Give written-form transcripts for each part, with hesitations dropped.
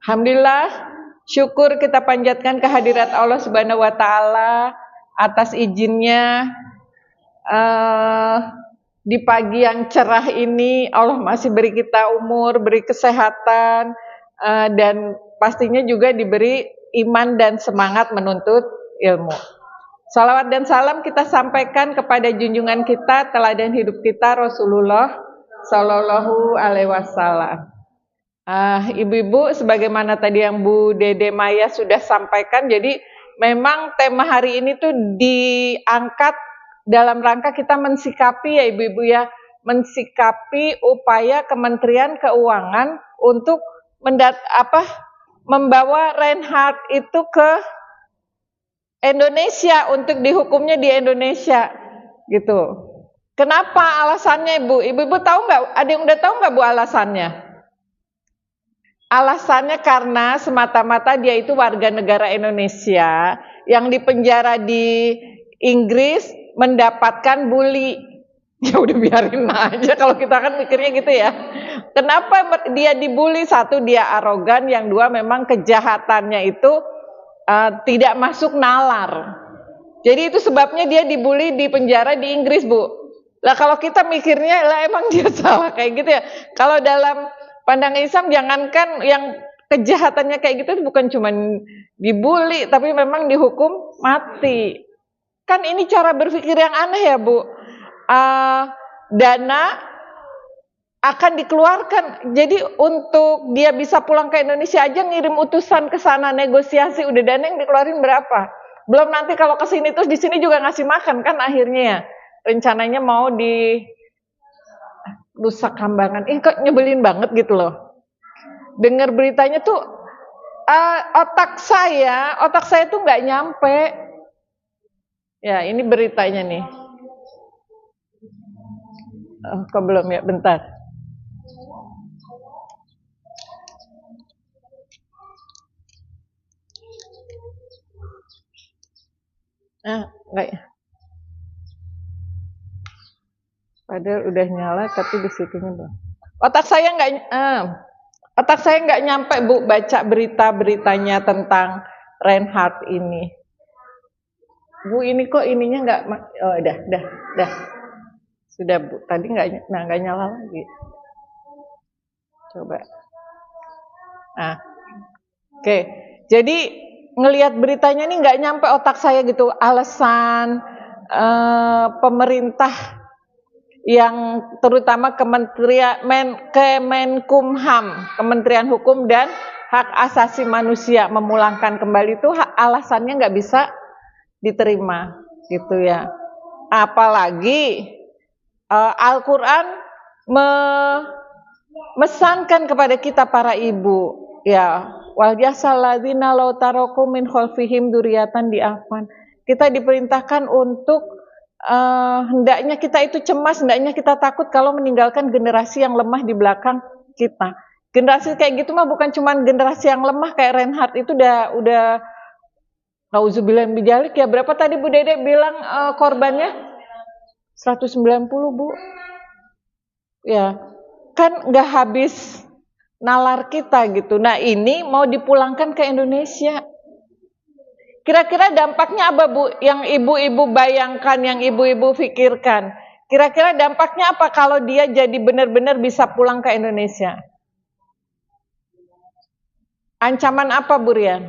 Alhamdulillah, syukur kita panjatkan kehadirat Allah Subhanahu wa Ta'ala atas izinnya di pagi yang cerah ini Allah masih beri kita umur, beri kesehatan, dan pastinya juga diberi iman dan semangat menuntut ilmu. Salawat dan salam kita sampaikan kepada junjungan kita, teladan hidup kita, Rasulullah Sallallahu Alaihi Wasallam. Ibu-ibu, sebagaimana tadi yang Bu Dede Maya sudah sampaikan, jadi memang tema hari ini tuh diangkat dalam rangka kita mensikapi ya ibu-ibu ya, mensikapi upaya Kementerian Keuangan untuk membawa Reinhardt itu ke Indonesia untuk dihukumnya di Indonesia gitu. Kenapa alasannya ibu? Ibu-ibu tahu nggak? Ada yang udah tahu nggak Bu alasannya? Alasannya karena semata-mata dia itu warga negara Indonesia yang dipenjara di Inggris mendapatkan bully. Ya udah biarin aja kalau kita kan mikirnya gitu ya. Kenapa dia dibully? Satu, dia arogan, yang dua memang kejahatannya itu tidak masuk nalar. Jadi itu sebabnya dia dibully di penjara di Inggris, Bu. Lah kalau kita mikirnya lah emang dia salah kayak gitu ya. Kalau dalam pandangan Islam jangankan yang kejahatannya kayak gitu bukan cuma dibully tapi memang dihukum mati. Kan ini cara berpikir yang aneh ya, Bu. Dana akan dikeluarkan. Jadi untuk dia bisa pulang ke Indonesia aja ngirim utusan ke sana negosiasi, udah dana yang dikeluarin berapa? Belum nanti kalau ke sini terus di sini juga ngasih makan kan akhirnya ya. Rencananya mau di Nusa Kambangan. Kok nyebelin banget gitu loh. Dengar beritanya tuh otak saya tuh nggak nyampe. Ya, ini beritanya nih. Kok belum ya? Bentar. Enggak ya. Padahal udah nyala tapi di situnya belum. Otak saya nggak nyampe Bu baca berita-beritanya tentang Reinhardt ini. Bu ini kok ininya nggak, dah. Sudah Bu, tadi nggak nyala lagi. Coba. Oke. Jadi ngelihat beritanya ini nggak nyampe otak saya gitu. Alasan pemerintah yang terutama Kemenkumham, Kementerian Hukum dan Hak Asasi Manusia memulangkan kembali itu alasannya nggak bisa diterima gitu ya. Apalagi Al-Quran memesankan kepada kita para ibu ya, wal yasaladzina law taraku min khalfihim dzurriatan di'afan. Kita diperintahkan untuk hendaknya kita itu cemas, hendaknya kita takut kalau meninggalkan generasi yang lemah di belakang kita. Generasi kayak gitu mah bukan cuma generasi yang lemah kayak Reinhardt itu udah nauzubillah min dzalik ya. Berapa tadi Bu Dede bilang korbannya? 190 Bu. Ya, kan nggak habis nalar kita gitu. Nah ini mau dipulangkan ke Indonesia. Kira-kira dampaknya apa Bu? Yang ibu-ibu bayangkan, yang ibu-ibu pikirkan. Kira-kira dampaknya apa kalau dia jadi benar-benar bisa pulang ke Indonesia? Ancaman apa Bu Rian?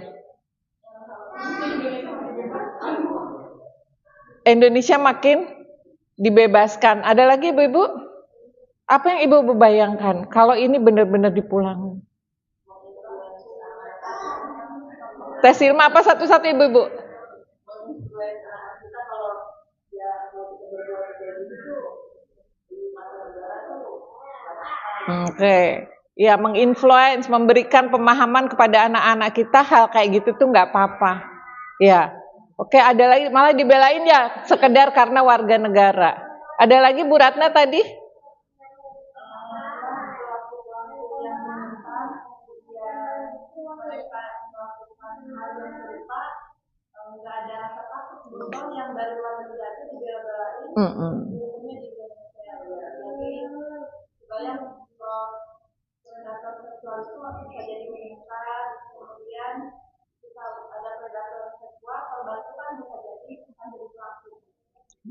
Indonesia makin dibebaskan. Ada lagi ibu-ibu? Apa yang ibu-ibu bayangkan kalau ini benar-benar dipulangkan? Tes Ilma apa satu-satu ibu-ibu? Oke. Ya, menginfluence, memberikan pemahaman kepada anak-anak kita hal kayak gitu tuh nggak apa-apa. Ya. Oke, ada lagi malah dibelain ya sekedar karena warga negara. Ada lagi Bu Ratna tadi?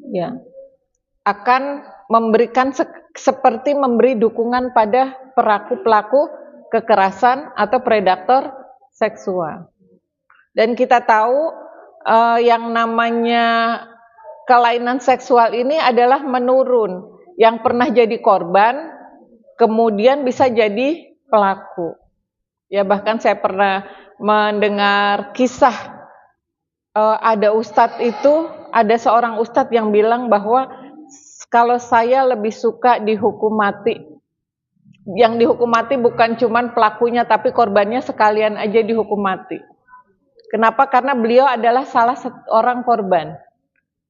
Ya, akan memberikan seperti memberi dukungan pada pelaku kekerasan atau predator seksual. Dan kita tahu yang namanya kelainan seksual ini adalah menurun. Yang pernah jadi korban, kemudian bisa jadi pelaku. Ya, bahkan saya pernah mendengar kisah ada seorang ustadz yang bilang bahwa kalau saya lebih suka dihukum mati. Yang dihukum mati bukan cuman pelakunya, tapi korbannya sekalian aja dihukum mati. Kenapa? Karena beliau adalah salah seorang korban.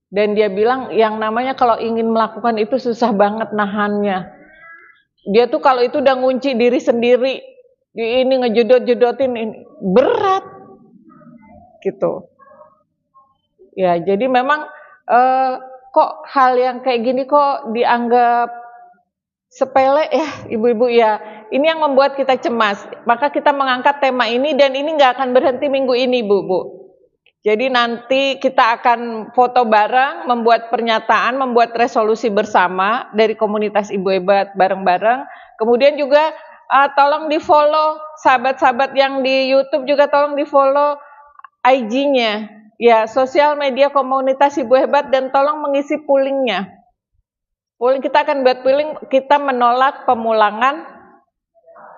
Dan dia bilang yang namanya kalau ingin melakukan itu susah banget nahannya. Dia tuh kalau itu udah ngunci diri sendiri, ini ngejedot-jedotin ini berat gitu. Ya, jadi memang kok hal yang kayak gini kok dianggap sepele ya ibu-ibu ya. Ini yang membuat kita cemas. Maka kita mengangkat tema ini dan ini nggak akan berhenti minggu ini Bu. Jadi nanti kita akan foto bareng, membuat pernyataan, membuat resolusi bersama dari komunitas Ibu Hebat bareng-bareng. Kemudian juga tolong di follow sahabat-sahabat yang di YouTube juga tolong di follow IG-nya. Ya, sosial media komunitas Ibu Hebat dan tolong mengisi pollingnya. Polling kita akan buat polling, kita menolak pemulangan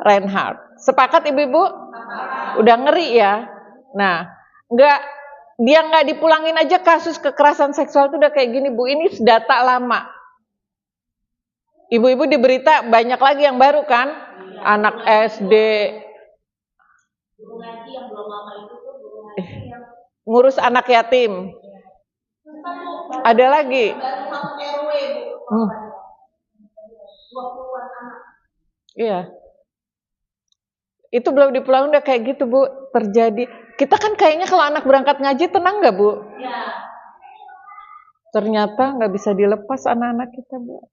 Reinhard. Sepakat ibu-ibu? Udah ngeri ya. Nah, dia nggak dipulangin aja kasus kekerasan seksual itu udah kayak gini Bu. Ini data lama. Ibu-ibu di berita banyak lagi yang baru kan? Anak SD. Ngurus anak yatim. Ada lagi. Iya. Itu belum dipulangin udah kayak gitu Bu, terjadi. Kita kan kayaknya kalau anak berangkat ngaji tenang nggak Bu? Ya. Ternyata nggak bisa dilepas anak-anak kita Bu.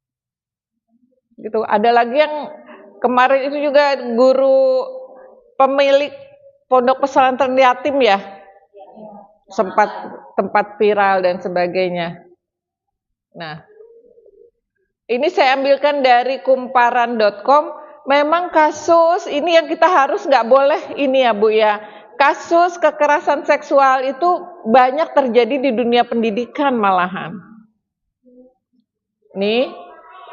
Gitu. Ada lagi yang kemarin itu juga guru pemilik pondok pesantren yatim ya, sempat tempat viral dan sebagainya. Nah, ini saya ambilkan dari kumparan.com. Memang kasus ini yang kita harus nggak boleh ini ya Bu ya. Kasus kekerasan seksual itu banyak terjadi di dunia pendidikan malahan. Nih,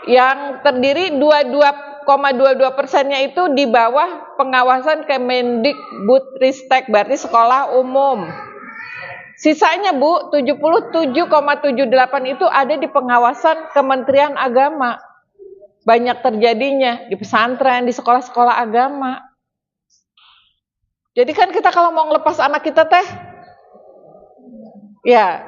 yang terdiri 22,22%-nya itu di bawah pengawasan Kemendikbudristek, berarti sekolah umum. Sisanya Bu, 77,78 itu ada di pengawasan Kementerian Agama. Banyak terjadinya di pesantren, di sekolah-sekolah agama. Jadi kan kita kalau mau ngelepas anak kita teh, ya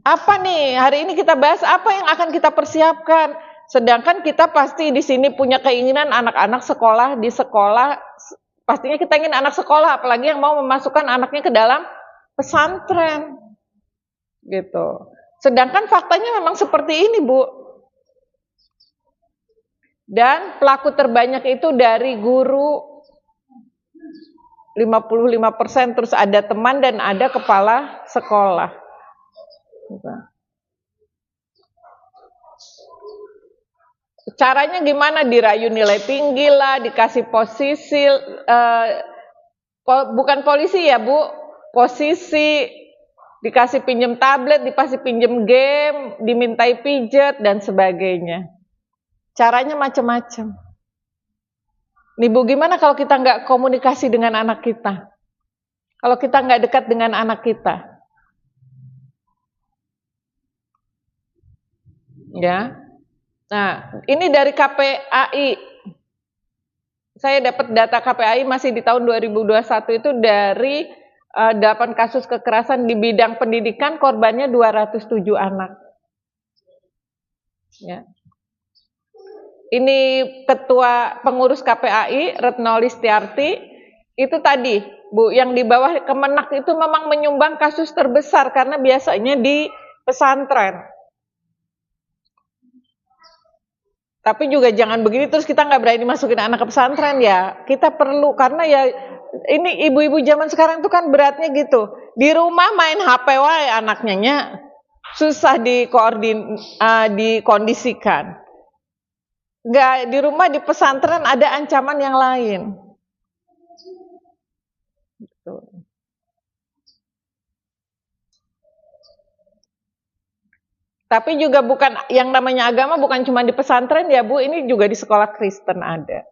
apa nih hari ini kita bahas apa yang akan kita persiapkan. Sedangkan kita pasti di sini punya keinginan anak-anak sekolah di sekolah, pastinya kita ingin anak sekolah, apalagi yang mau memasukkan anaknya ke dalam pesantren, gitu. Sedangkan faktanya memang seperti ini Bu. Dan pelaku terbanyak itu dari guru 55%, terus ada teman dan ada kepala sekolah. Caranya gimana? Dirayu nilai tinggi lah, dikasih posisi, bukan polisi ya Bu, posisi, dikasih pinjem tablet, dikasih pinjem game, dimintai pijet dan sebagainya. Caranya macam-macam. Nih Bu, gimana kalau kita nggak komunikasi dengan anak kita? Kalau kita nggak dekat dengan anak kita? Ya. Nah, ini dari KPAI. Saya dapat data KPAI masih di tahun 2021 itu dari 8 kasus kekerasan di bidang pendidikan, korbannya 207 anak. Ya. Ini ketua pengurus KPAI Retno Listiarti, itu tadi Bu, yang di bawah Kemenak itu memang menyumbang kasus terbesar karena biasanya di pesantren. Tapi juga jangan begini terus kita nggak berani masukin anak ke pesantren ya. Kita perlu, karena ya ini ibu-ibu zaman sekarang tuh kan beratnya gitu. Di rumah main HP wae anaknya nya, susah dikondisikan. Nggak di rumah, di pesantren ada ancaman yang lain. Gitu. Tapi juga bukan yang namanya agama bukan cuma di pesantren ya Bu, ini juga di sekolah Kristen ada.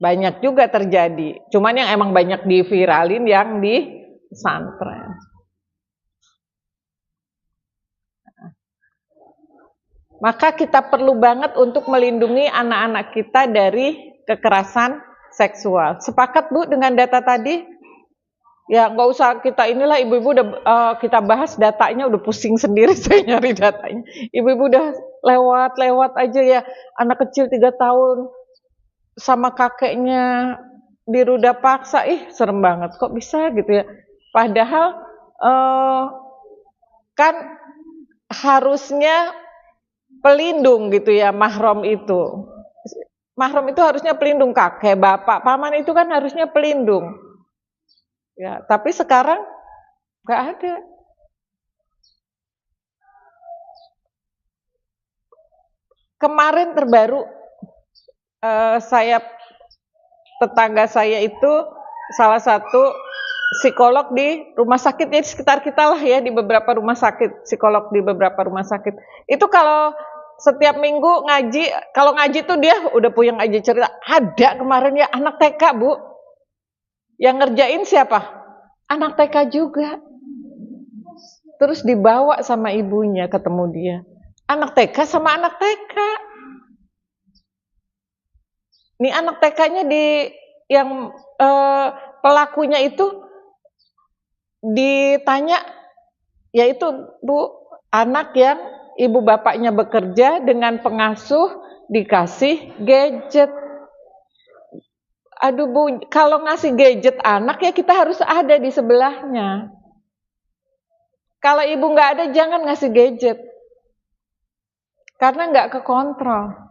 Banyak juga terjadi. Cuman yang emang banyak diviralin yang di pesantren. Maka kita perlu banget untuk melindungi anak-anak kita dari kekerasan seksual. Sepakat Bu dengan data tadi? Ya nggak usah kita inilah, ibu-ibu udah kita bahas datanya udah pusing sendiri saya nyari datanya. Ibu-ibu udah lewat aja ya, anak kecil 3 tahun sama kakeknya diruda paksa, serem banget kok bisa gitu ya. Padahal kan harusnya pelindung gitu ya mahram itu. Mahram itu harusnya pelindung, kakek, bapak, paman itu kan harusnya pelindung. Ya, tapi sekarang nggak ada. Kemarin terbaru tetangga saya itu salah satu psikolog di rumah sakit di sekitar kita lah ya, di beberapa rumah sakit, psikolog di beberapa rumah sakit. Itu kalau setiap minggu ngaji, kalau ngaji tuh dia udah puyeng aja cerita. Ada kemarin ya anak TK Bu, yang ngerjain siapa? Anak TK juga. Terus dibawa sama ibunya ketemu dia. Anak TK sama anak TK. Nih anak TK-nya yang pelakunya itu ditanya, yaitu Bu, anak yang ibu bapaknya bekerja dengan pengasuh dikasih gadget. Aduh Bu, kalau ngasih gadget anak ya kita harus ada di sebelahnya. Kalau ibu nggak ada jangan ngasih gadget. Karena nggak kekontrol.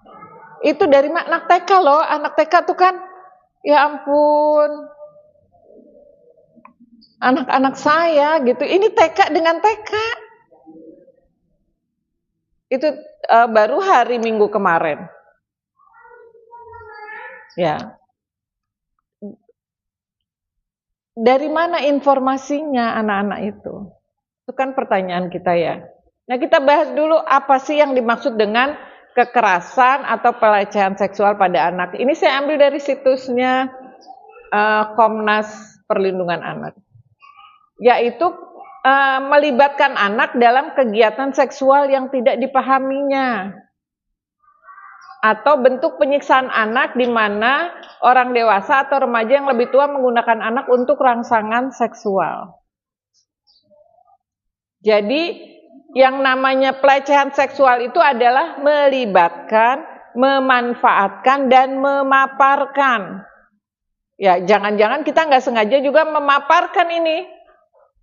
Itu dari anak TK loh, anak TK tuh kan, ya ampun. Anak-anak saya gitu, ini TK dengan TK. Itu baru hari Minggu kemarin. Ya. Dari mana informasinya anak-anak itu? Itu kan pertanyaan kita ya. Nah kita bahas dulu apa sih yang dimaksud dengan kekerasan atau pelecehan seksual pada anak. Ini saya ambil dari situsnya Komnas Perlindungan Anak. Yaitu melibatkan anak dalam kegiatan seksual yang tidak dipahaminya. Atau bentuk penyiksaan anak di mana orang dewasa atau remaja yang lebih tua menggunakan anak untuk rangsangan seksual. Jadi yang namanya pelecehan seksual itu adalah melibatkan, memanfaatkan, dan memaparkan. Ya, jangan-jangan kita nggak sengaja juga memaparkan ini,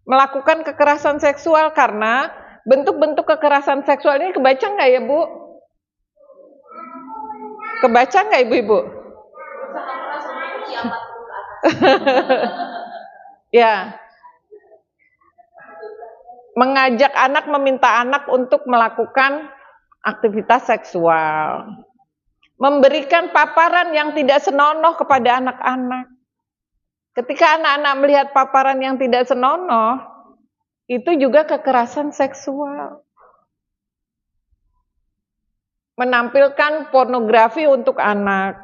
melakukan kekerasan seksual, karena bentuk-bentuk kekerasan seksual ini kebaca nggak ya Bu? Kebaca nggak ibu-ibu? Ya, mengajak anak, meminta anak untuk melakukan aktivitas seksual, memberikan paparan yang tidak senonoh kepada anak-anak. Ketika anak-anak melihat paparan yang tidak senonoh, itu juga kekerasan seksual. Menampilkan pornografi untuk anak,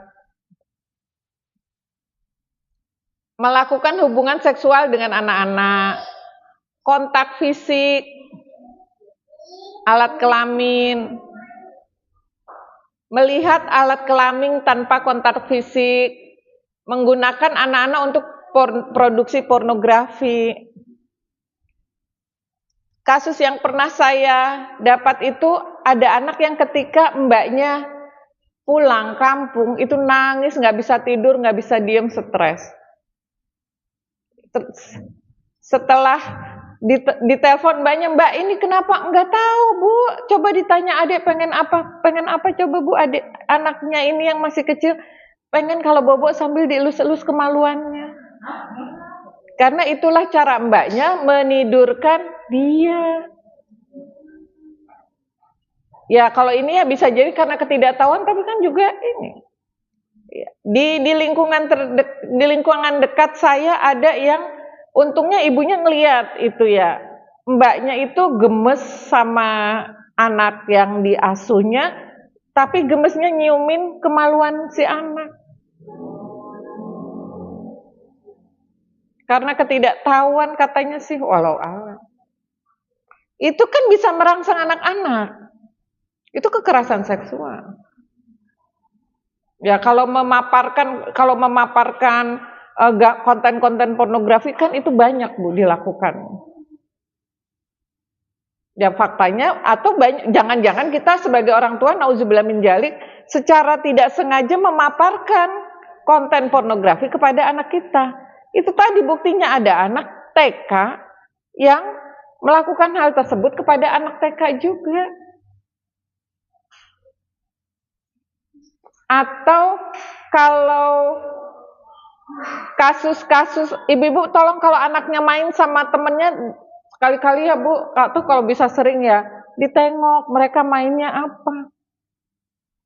melakukan hubungan seksual dengan anak-anak, kontak fisik, alat kelamin, melihat alat kelamin tanpa kontak fisik, menggunakan anak-anak untuk produksi pornografi. Kasus yang pernah saya dapat itu ada anak yang ketika mbaknya pulang kampung itu nangis, nggak bisa tidur, nggak bisa diem, stres. Setelah Ditelepon mbaknya, "Mbak ini kenapa?" "Enggak tahu Bu, coba ditanya adik pengen apa coba Bu, adik anaknya ini yang masih kecil pengen kalau bobo sambil dielus-elus kemaluannya." Karena itulah cara mbaknya menidurkan dia. Ya kalau ini ya bisa jadi karena ketidaktahuan, tapi kan juga ini. Di lingkungan dekat saya ada yang untungnya ibunya ngeliat itu ya, mbaknya itu gemes sama anak yang diasuhnya, tapi gemesnya nyiumin kemaluan si anak. Karena ketidaktahuan katanya sih, walau alam. Itu kan bisa merangsang anak-anak. Itu kekerasan seksual. Ya kalau memaparkan konten-konten pornografi kan itu banyak Bu dilakukan. Ya faktanya atau jangan-jangan kita sebagai orang tua nauzubillah min dzalik secara tidak sengaja memaparkan konten pornografi kepada anak kita. Itu tadi buktinya ada anak TK yang melakukan hal tersebut kepada anak TK juga. Atau kalau kasus-kasus, ibu-ibu tolong kalau anaknya main sama temennya, sekali-kali ya Bu, tuh kalau bisa sering ya, ditengok mereka mainnya apa.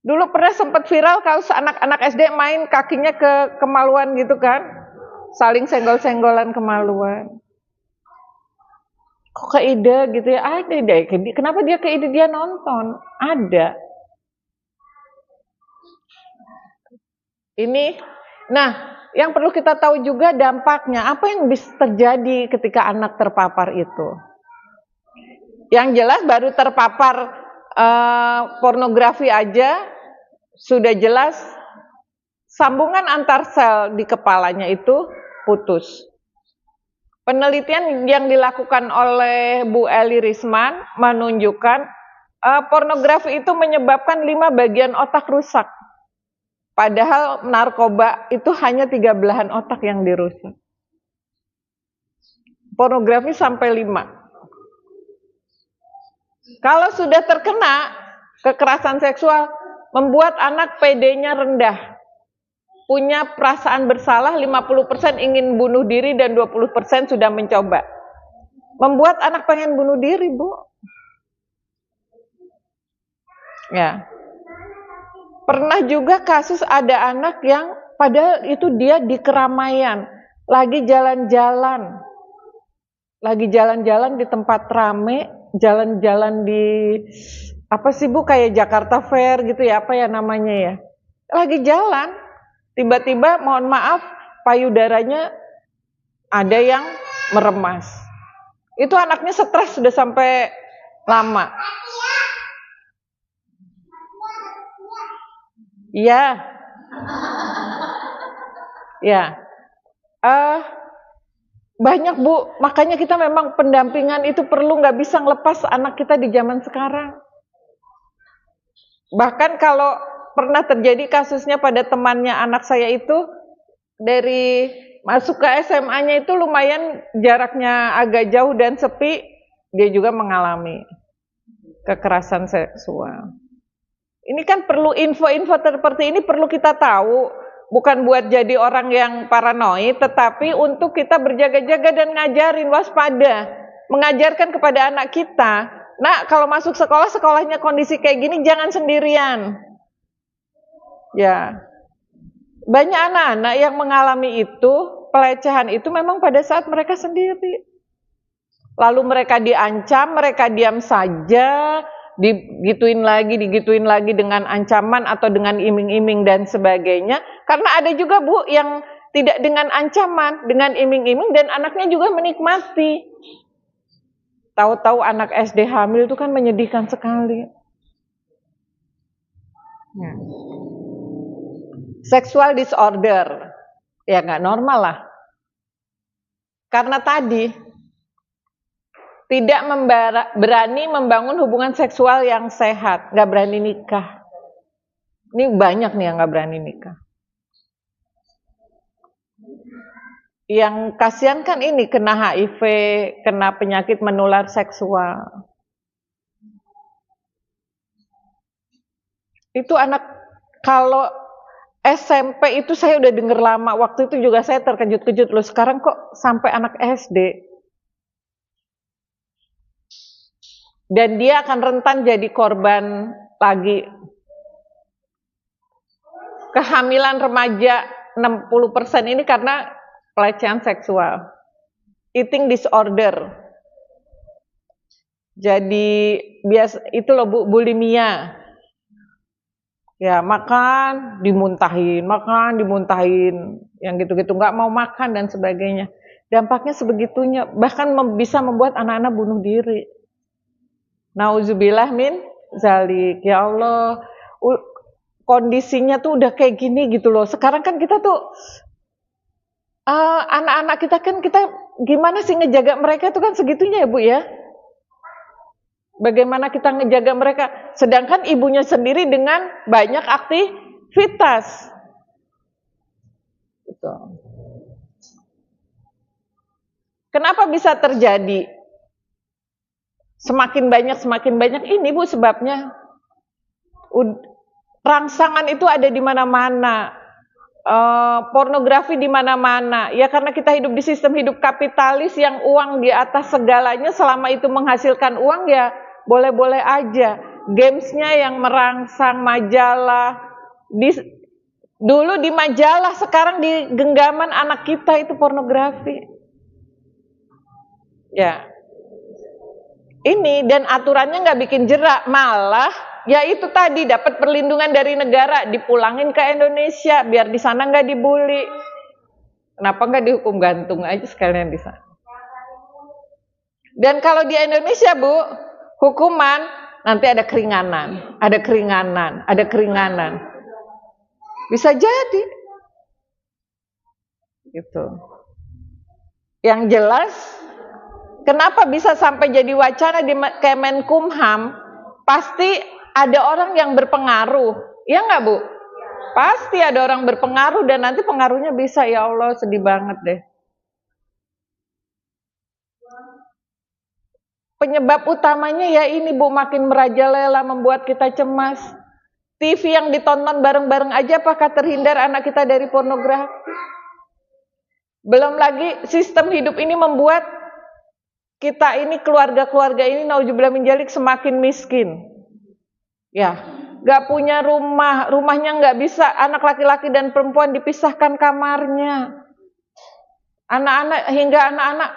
Dulu pernah sempat viral kalau anak-anak SD main kakinya ke kemaluan gitu kan, saling senggol-senggolan kemaluan. Kok keide gitu ya? Ada deh. Kenapa dia keide? Dia nonton. Ada. Ini, nah, yang perlu kita tahu juga dampaknya. Apa yang bisa terjadi ketika anak terpapar itu? Yang jelas baru terpapar pornografi aja sudah jelas sambungan antar sel di kepalanya itu putus. Penelitian yang dilakukan oleh Bu Eli Risman menunjukkan pornografi itu menyebabkan 5 bagian otak rusak. Padahal narkoba itu hanya 3 belahan otak yang dirusak. Pornografi sampai 5. Kalau sudah terkena kekerasan seksual, membuat anak PD-nya rendah. Punya perasaan bersalah, 50% ingin bunuh diri dan 20% sudah mencoba. Membuat anak pengen bunuh diri, Bu. Ya. Pernah juga kasus ada anak yang padahal itu dia di keramaian, lagi jalan-jalan di tempat rame, jalan-jalan di apa sih Bu, kayak Jakarta Fair gitu ya, apa ya namanya ya. Lagi jalan, tiba-tiba mohon maaf payudaranya ada yang meremas. Itu anaknya stres sudah sampai lama. Iya. Ya. Banyak Bu, makanya kita memang pendampingan itu perlu, nggak bisa ngelepas anak kita di zaman sekarang. Bahkan kalau pernah terjadi kasusnya pada temannya anak saya itu, dari masuk ke SMA-nya itu lumayan jaraknya agak jauh dan sepi, dia juga mengalami kekerasan seksual. Ini kan perlu info-info seperti ini perlu kita tahu, bukan buat jadi orang yang paranoid, tetapi untuk kita berjaga-jaga dan ngajarin waspada, mengajarkan kepada anak kita. Nah, kalau masuk sekolah, sekolahnya kondisi kayak gini, jangan sendirian. Ya, banyak anak-anak yang mengalami itu, pelecehan itu memang pada saat mereka sendiri. Lalu mereka diancam, mereka diam saja, digituin lagi dengan ancaman atau dengan iming-iming dan sebagainya. Karena ada juga Bu yang tidak dengan ancaman, dengan iming-iming dan anaknya juga menikmati. Tahu-tahu anak SD hamil itu kan menyedihkan sekali. Ya. Sexual disorder, ya nggak normal lah. Karena tadi tidak berani membangun hubungan seksual yang sehat, nggak berani nikah. Ini banyak nih yang nggak berani nikah. Yang kasihan kan ini kena HIV, kena penyakit menular seksual. Itu anak, kalau SMP itu saya udah denger lama, waktu itu juga saya terkejut-kejut loh, sekarang kok sampai anak SD. Dan dia akan rentan jadi korban lagi. Kehamilan remaja 60% ini karena pelecehan seksual. Eating disorder. Jadi itu loh Bu, bulimia. Ya, makan dimuntahin, yang gitu-gitu, nggak mau makan dan sebagainya. Dampaknya sebegitunya, bahkan bisa membuat anak-anak bunuh diri. Nauzubillah min zalik. Ya Allah, kondisinya tuh udah kayak gini gitu loh. Sekarang kan kita tuh anak-anak kita gimana sih ngejaga mereka tuh kan segitunya ya Bu ya. Bagaimana kita ngejaga mereka, sedangkan ibunya sendiri dengan banyak aktivitas. Gitu. Kenapa bisa terjadi? Semakin banyak ini Bu sebabnya. Rangsangan itu ada di mana-mana. Pornografi di mana-mana. Ya karena kita hidup di sistem hidup kapitalis yang uang di atas segalanya, selama itu menghasilkan uang ya boleh-boleh aja. Gamesnya yang merangsang, majalah. Dulu di majalah, sekarang di genggaman anak kita itu pornografi. Ya. Ini dan aturannya nggak bikin jerak, malah ya itu tadi dapat perlindungan dari negara, dipulangin ke Indonesia biar di sana nggak dibully. Kenapa nggak dihukum gantung aja sekalian di sana? Dan kalau di Indonesia Bu, hukuman nanti ada keringanan. Bisa jadi. Gitu. Yang jelas, kenapa bisa sampai jadi wacana di Kemenkumham? Pasti ada orang yang berpengaruh, ya nggak Bu? Pasti ada orang berpengaruh dan nanti pengaruhnya bisa, ya Allah sedih banget deh. Penyebab utamanya ya ini Bu, makin merajalela membuat kita cemas. TV yang ditonton bareng-bareng aja apakah terhindar anak kita dari pornografi? Belum lagi sistem hidup ini membuat kita ini, keluarga-keluarga ini nauzubillah min dzalik, semakin miskin. Ya, gak punya rumah, rumahnya gak bisa, anak laki-laki dan perempuan dipisahkan kamarnya. Anak-anak,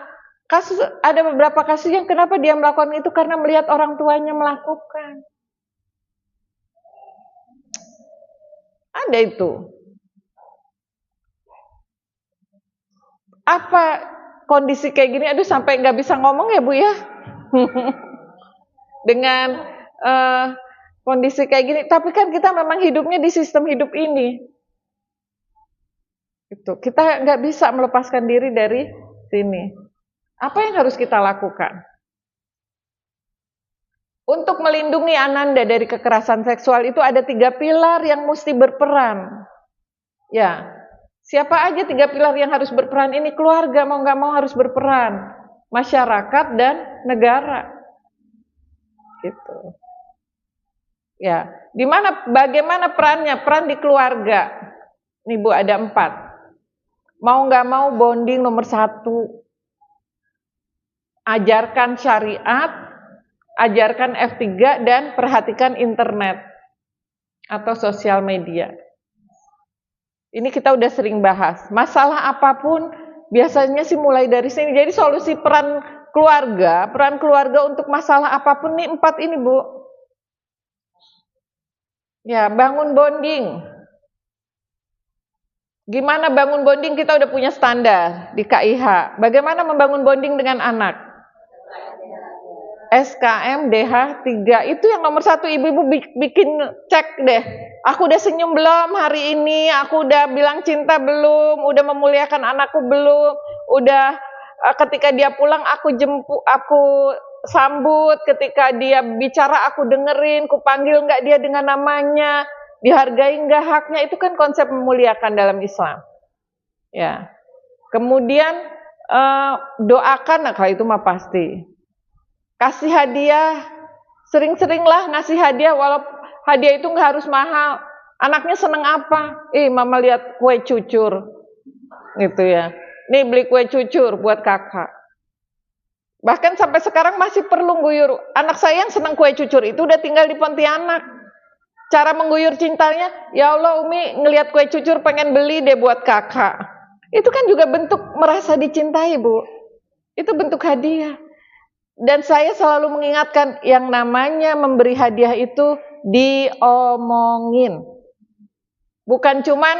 ada beberapa kasus yang kenapa dia melakukan itu karena melihat orang tuanya melakukan. Ada itu. Apa kondisi kayak gini, aduh sampai nggak bisa ngomong ya Bu ya. Dengan kondisi kayak gini, tapi kan kita memang hidupnya di sistem hidup ini. Itu kita nggak bisa melepaskan diri dari sini. Apa yang harus kita lakukan? Untuk melindungi Ananda dari kekerasan seksual itu ada 3 pilar yang mesti berperan. Ya, siapa aja 3 pilar yang harus berperan ini? Keluarga mau nggak mau harus berperan, masyarakat dan negara. Gitu. Ya, bagaimana perannya? Peran di keluarga. Nih Bu, ada 4. Mau nggak mau bonding nomor 1. Ajarkan syariat, ajarkan F3 dan perhatikan internet atau sosial media. Ini kita udah sering bahas. Masalah apapun biasanya sih mulai dari sini. Jadi solusi peran keluarga untuk masalah apapun nih 4 ini Bu. Ya, bangun bonding. Gimana bangun bonding? Kita udah punya standar di KIH. Bagaimana membangun bonding dengan anak? SKM DH 3 itu yang nomor 1. Ibu-ibu bikin cek deh. Aku udah senyum belum hari ini? Aku udah bilang cinta belum? Udah memuliakan anakku belum? Udah ketika dia pulang aku sambut, ketika dia bicara aku dengerin, ku panggil nggak dia dengan namanya, dihargai nggak haknya? Itu kan konsep memuliakan dalam Islam. Ya. Kemudian doakan, nah kalau itu mah pasti. Kasih hadiah, sering-seringlah ngasih hadiah, walau hadiah itu nggak harus mahal. Anaknya seneng apa? Mama lihat kue cucur, gitu ya. Nih beli kue cucur buat kakak. Bahkan sampai sekarang masih perlu guyur. Anak saya yang senang kue cucur itu udah tinggal di Pontianak. Cara mengguyur cintanya, ya Allah Umi ngelihat kue cucur pengen beli deh buat kakak. Itu kan juga bentuk merasa dicintai, Bu. Itu bentuk hadiah. Dan saya selalu mengingatkan yang namanya memberi hadiah itu diomongin. Bukan cuman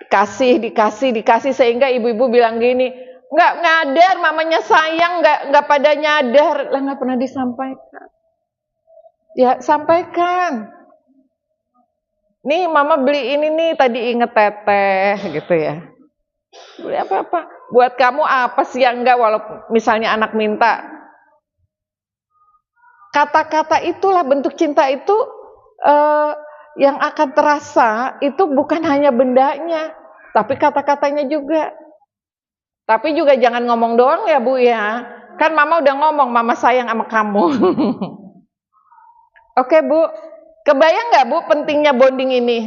dikasih sehingga ibu-ibu bilang gini, nggak nyadar mamanya sayang, nggak pada nyadar. Lah nggak pernah disampaikan. Ya sampaikan. Nih mama beli ini nih, tadi inget teteh gitu ya. Beli apa-apa. Buat kamu apa sih yang enggak, walaupun misalnya anak minta. Kata-kata itulah bentuk cinta itu yang akan terasa itu bukan hanya bendanya, tapi kata-katanya juga. Tapi juga jangan ngomong doang ya Bu ya. Kan mama udah ngomong, mama sayang sama kamu. Oke Bu, kebayang nggak Bu pentingnya bonding ini?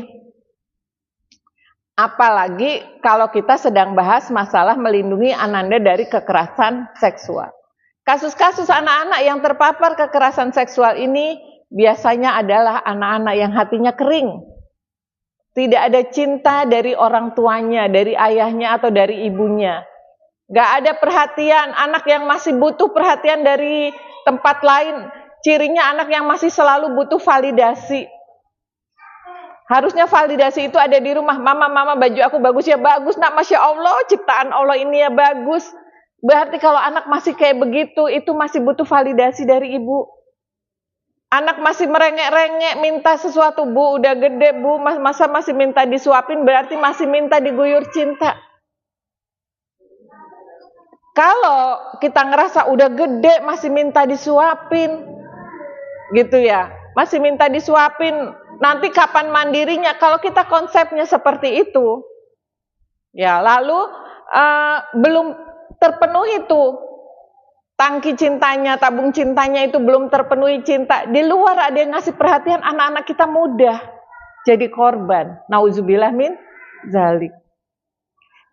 Apalagi kalau kita sedang bahas masalah melindungi Ananda dari kekerasan seksual. Kasus-kasus anak-anak yang terpapar kekerasan seksual ini biasanya adalah anak-anak yang hatinya kering. Tidak ada cinta dari orang tuanya, dari ayahnya atau dari ibunya. Gak ada perhatian, anak yang masih butuh perhatian dari tempat lain. Cirinya anak yang masih selalu butuh validasi. Harusnya validasi itu ada di rumah. Mama baju aku bagus ya, bagus nak, Masya Allah, ciptaan Allah ini ya bagus. Berarti kalau anak masih kayak begitu, itu masih butuh validasi dari ibu. Anak masih merengek-rengek minta sesuatu, Bu, udah gede Bu, masa masih minta disuapin, berarti masih minta diguyur cinta. Kalau kita ngerasa udah gede masih minta disuapin, gitu ya, masih minta disuapin, nanti kapan mandirinya? Kalau kita konsepnya seperti itu, ya lalu belum terpenuhi tuh tangki cintanya, tabung cintanya itu belum terpenuhi cinta. Di luar ada yang ngasih perhatian, anak-anak kita mudah jadi korban. Nauzubillah min zalik.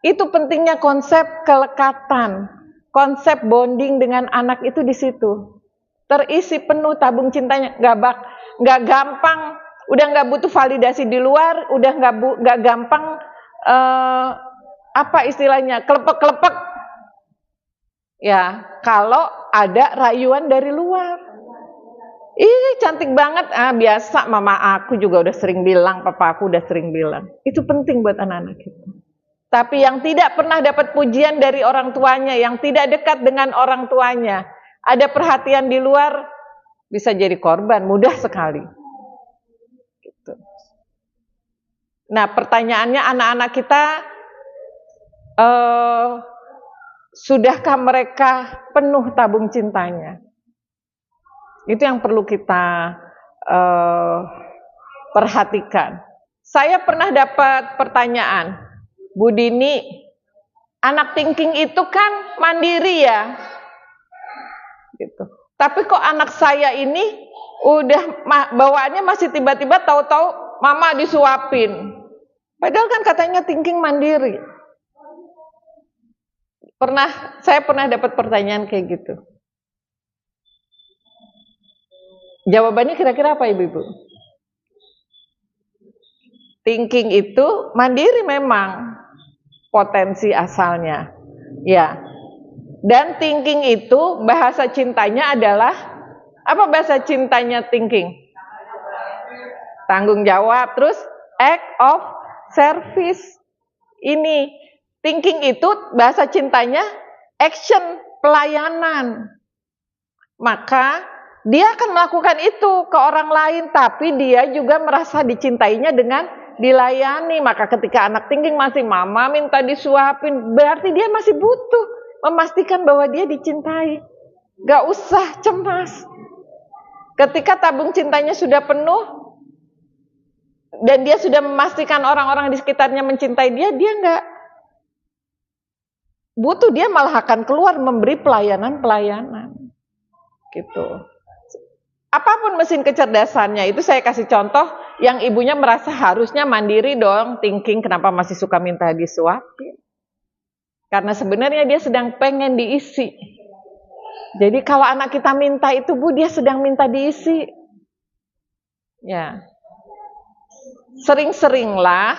Itu pentingnya konsep kelekatan, konsep bonding dengan anak itu di situ. Terisi penuh tabung cintanya, nggak gampang, udah nggak butuh validasi di luar, udah nggak gampang apa istilahnya, kelepek-kelepek. Ya, kalau ada rayuan dari luar. Ih, cantik banget. Biasa mama aku juga udah sering bilang, papa aku udah sering bilang. Itu penting buat anak-anak kita. Tapi yang tidak pernah dapat pujian dari orang tuanya, yang tidak dekat dengan orang tuanya, ada perhatian di luar, bisa jadi korban, mudah sekali. Gitu. Nah, pertanyaannya anak-anak kita, sudahkah mereka penuh tabung cintanya? Itu yang perlu kita perhatikan. Saya pernah dapat pertanyaan, Bu Dini, anak thinking itu kan mandiri ya, gitu. Tapi kok anak saya ini udah bawaannya masih tiba-tiba tahu-tahu mama disuapin. Padahal kan katanya thinking mandiri. Saya pernah dapat pertanyaan kayak gitu. Jawabannya kira-kira apa Ibu-ibu? Thinking itu mandiri memang potensi asalnya. Ya. Dan thinking itu bahasa cintanya adalah apa bahasa cintanya thinking? Tanggung jawab, terus act of service. Ini thinking itu bahasa cintanya action, pelayanan. Maka dia akan melakukan itu ke orang lain, tapi dia juga merasa dicintainya dengan dilayani. Maka ketika anak thinking masih mama minta disuapin, berarti dia masih butuh memastikan bahwa dia dicintai. Gak usah cemas. Ketika tabung cintanya sudah penuh, dan dia sudah memastikan orang-orang di sekitarnya mencintai dia, dia butuh, dia malah akan keluar memberi pelayanan gitu. Apapun mesin kecerdasannya, itu saya kasih contoh yang ibunya merasa harusnya mandiri dong, thinking kenapa masih suka minta disuapin. Karena sebenarnya dia sedang pengen diisi. Jadi kalau anak kita minta itu, Bu, dia sedang minta diisi. Ya. Sering-seringlah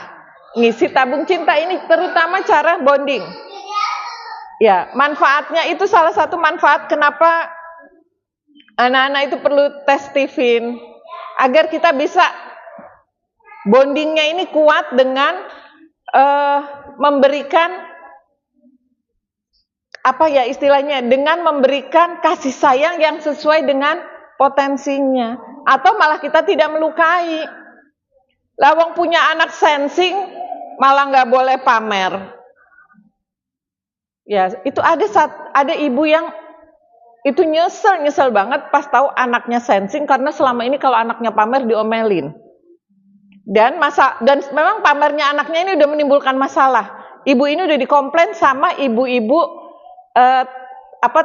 ngisi tabung cinta ini, terutama cara bonding. Ya, manfaatnya itu salah satu manfaat kenapa anak-anak itu perlu tes Tiffin, agar kita bisa bondingnya ini kuat dengan memberikan apa ya istilahnya, dengan memberikan kasih sayang yang sesuai dengan potensinya, atau malah kita tidak melukai. Lawang punya anak sensing malah nggak boleh pamer. Ya, itu ada ibu yang itu nyesel banget pas tahu anaknya sensing, karena selama ini kalau anaknya pamer diomelin. Dan memang pamernya anaknya ini udah menimbulkan masalah. Ibu ini udah dikomplain sama ibu-ibu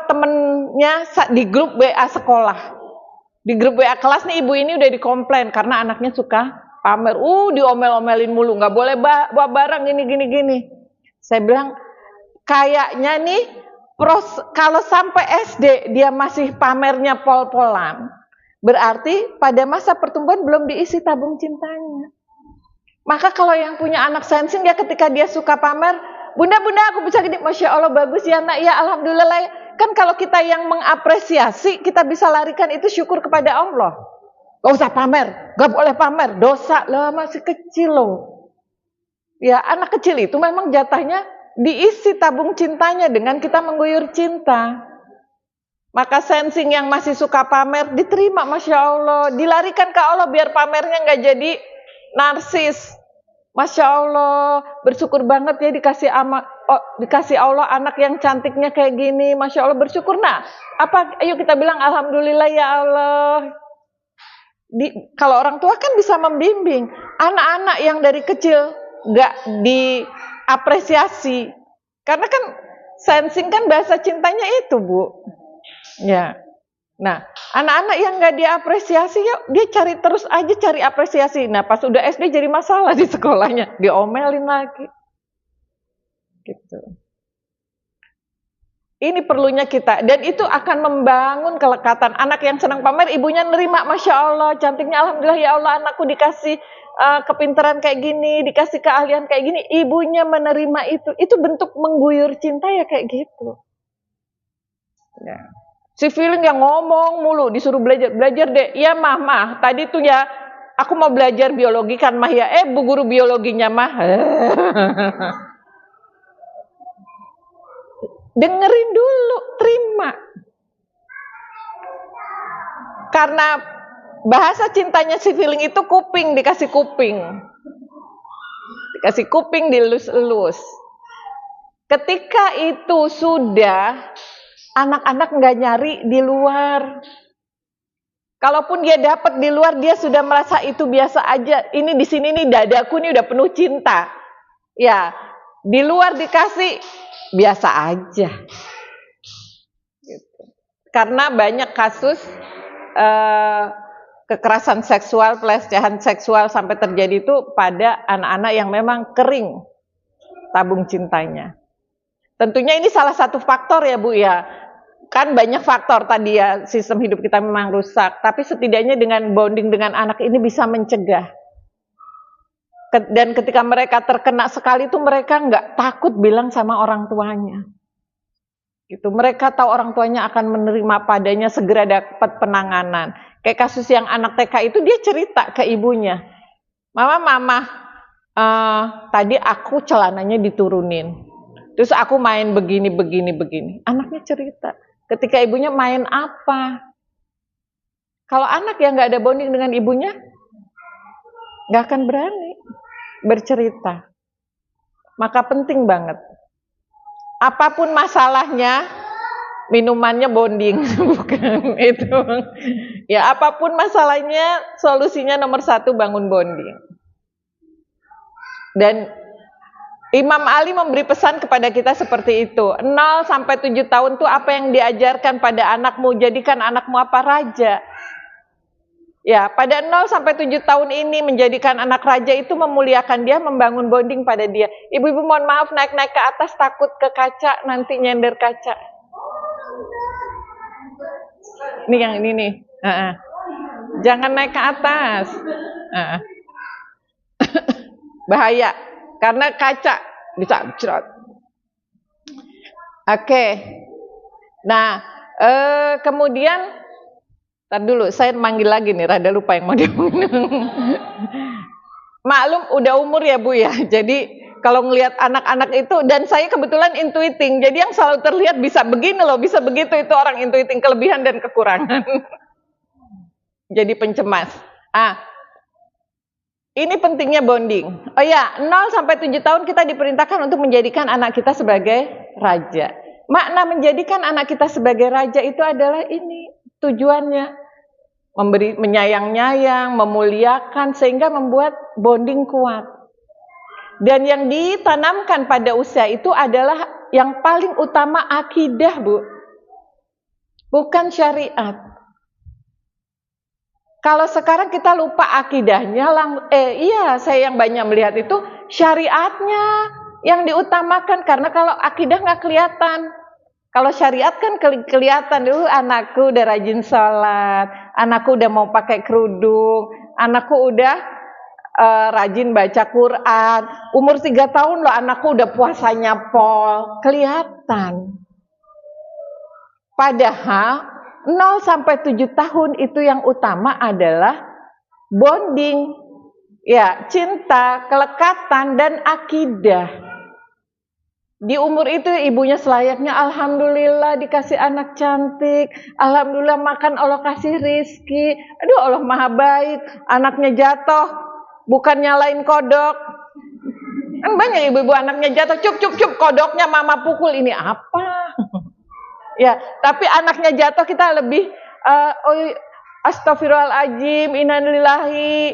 temennya di grup WA sekolah. Di grup WA kelas nih, ibu ini udah dikomplain karena anaknya suka pamer. Diomel-omelin mulu, nggak boleh bawa barang gini. Saya bilang, kayaknya nih kalau sampai SD dia masih pamernya pol-polan, berarti pada masa pertumbuhan belum diisi tabung cintanya. Maka kalau yang punya anak sensing, ya ketika dia suka pamer, bunda aku bisa gini, Masya Allah bagus ya nak, ya Alhamdulillah. Kan kalau kita yang mengapresiasi, kita bisa larikan itu syukur kepada Allah. Gak usah pamer, gak boleh pamer, dosa lah, masih kecil loh. Ya, anak kecil itu memang jatahnya diisi tabung cintanya dengan kita mengguyur cinta. Maka sensing yang masih suka pamer diterima, Masya Allah, dilarikan ke Allah biar pamernya gak jadi narsis. Masya Allah, bersyukur banget ya dikasih Allah anak yang cantiknya kayak gini. Masya Allah, bersyukur. Nah, ayo kita bilang Alhamdulillah ya Allah. Kalau orang tua kan bisa membimbing anak-anak yang dari kecil gak diapresiasi. Karena kan sensing kan bahasa cintanya itu, Bu. Ya. Nah, anak-anak yang gak diapresiasi, ya dia terus cari apresiasi. Nah, pas udah SD jadi masalah di sekolahnya, diomelin lagi. Gitu. Ini perlunya kita, dan itu akan membangun kelekatan. Anak yang senang pamer, ibunya nerima, Masya Allah, cantiknya Alhamdulillah ya Allah, anakku dikasih kepintaran kayak gini, dikasih keahlian kayak gini, ibunya menerima itu bentuk mengguyur cinta ya kayak gitu. Ya. Si feeling yang ngomong mulu, disuruh belajar deh. Iya mah, tadi tuh ya, aku mau belajar biologi kan mah ya, bu guru biologinya mah. Dengerin dulu, terima. Karena bahasa cintanya si feeling itu kuping, dikasih kuping. Dikasih kuping, dilus-elus. Ketika itu sudah, anak-anak nggak nyari di luar. Kalaupun dia dapat di luar, dia sudah merasa itu biasa aja. Ini di sini nih dadaku nih udah penuh cinta. Ya, di luar dikasih biasa aja. Gitu. Karena banyak kasus kekerasan seksual, pelecehan seksual sampai terjadi itu pada anak-anak yang memang kering tabung cintanya. Tentunya ini salah satu faktor ya Bu ya. Kan banyak faktor tadi ya, sistem hidup kita memang rusak. Tapi setidaknya dengan bonding dengan anak ini bisa mencegah. Dan ketika mereka terkena sekali itu mereka nggak takut bilang sama orang tuanya. Gitu. Mereka tahu orang tuanya akan menerima padanya, segera dapat penanganan. Kayak kasus yang anak TK itu dia cerita ke ibunya. Mama, tadi aku celananya diturunin. Terus aku main begini. Anaknya cerita. Ketika ibunya main apa? Kalau anak yang nggak ada bonding dengan ibunya, nggak akan berani bercerita. Maka penting banget. Apapun masalahnya, minumannya bonding, bukan itu. Ya apapun masalahnya, solusinya nomor 1 bangun bonding. Dan Imam Ali memberi pesan kepada kita seperti itu. 0 sampai 7 tahun tuh apa yang diajarkan pada anakmu, jadikan anakmu apa? Raja. Ya, pada 0 sampai 7 tahun ini menjadikan anak raja itu memuliakan dia, membangun bonding pada dia. Ibu-ibu mohon maaf naik-naik ke atas takut ke kaca, nanti nyender kaca. Ini yang ini nih. Jangan naik ke atas. Bahaya. Karena kaca bisa cerot. Oke. Nah, kemudian tar dulu, saya manggil lagi nih, rada lupa yang mau diomongin. Maklum udah umur ya Bu ya. Jadi kalau ngelihat anak-anak itu, dan saya kebetulan intuiting, jadi yang selalu terlihat bisa begini loh, bisa begitu, itu orang intuiting, kelebihan dan kekurangan. Jadi pencemas. Ini pentingnya bonding. Oh ya, 0 sampai 7 tahun kita diperintahkan untuk menjadikan anak kita sebagai raja. Makna menjadikan anak kita sebagai raja itu adalah ini tujuannya. Memberi, menyayang-nyayang, memuliakan, sehingga membuat bonding kuat. Dan yang ditanamkan pada usia itu adalah yang paling utama akidah, Bu. Bukan syariat. Kalau sekarang kita lupa akidahnya, iya saya yang banyak melihat itu syariatnya yang diutamakan, karena kalau akidah nggak kelihatan. Kalau syariat kan kelihatan dulu, anakku udah rajin sholat, anakku udah mau pakai kerudung, anakku udah rajin baca Quran, umur 3 tahun loh anakku udah puasanya pol, kelihatan. Padahal 0 sampai 7 tahun itu yang utama adalah bonding, ya, cinta, kelekatan, dan akidah. Di umur itu ibunya selayaknya alhamdulillah dikasih anak cantik, alhamdulillah makan Allah kasih rizki, aduh Allah maha baik, anaknya jatuh, bukan nyalain kodok. Kan banyak ibu-ibu anaknya jatuh, cup, kodoknya mama pukul, ini apa? Ya, tapi anaknya jatuh kita lebih astagfirullahaladzim, innalillahi,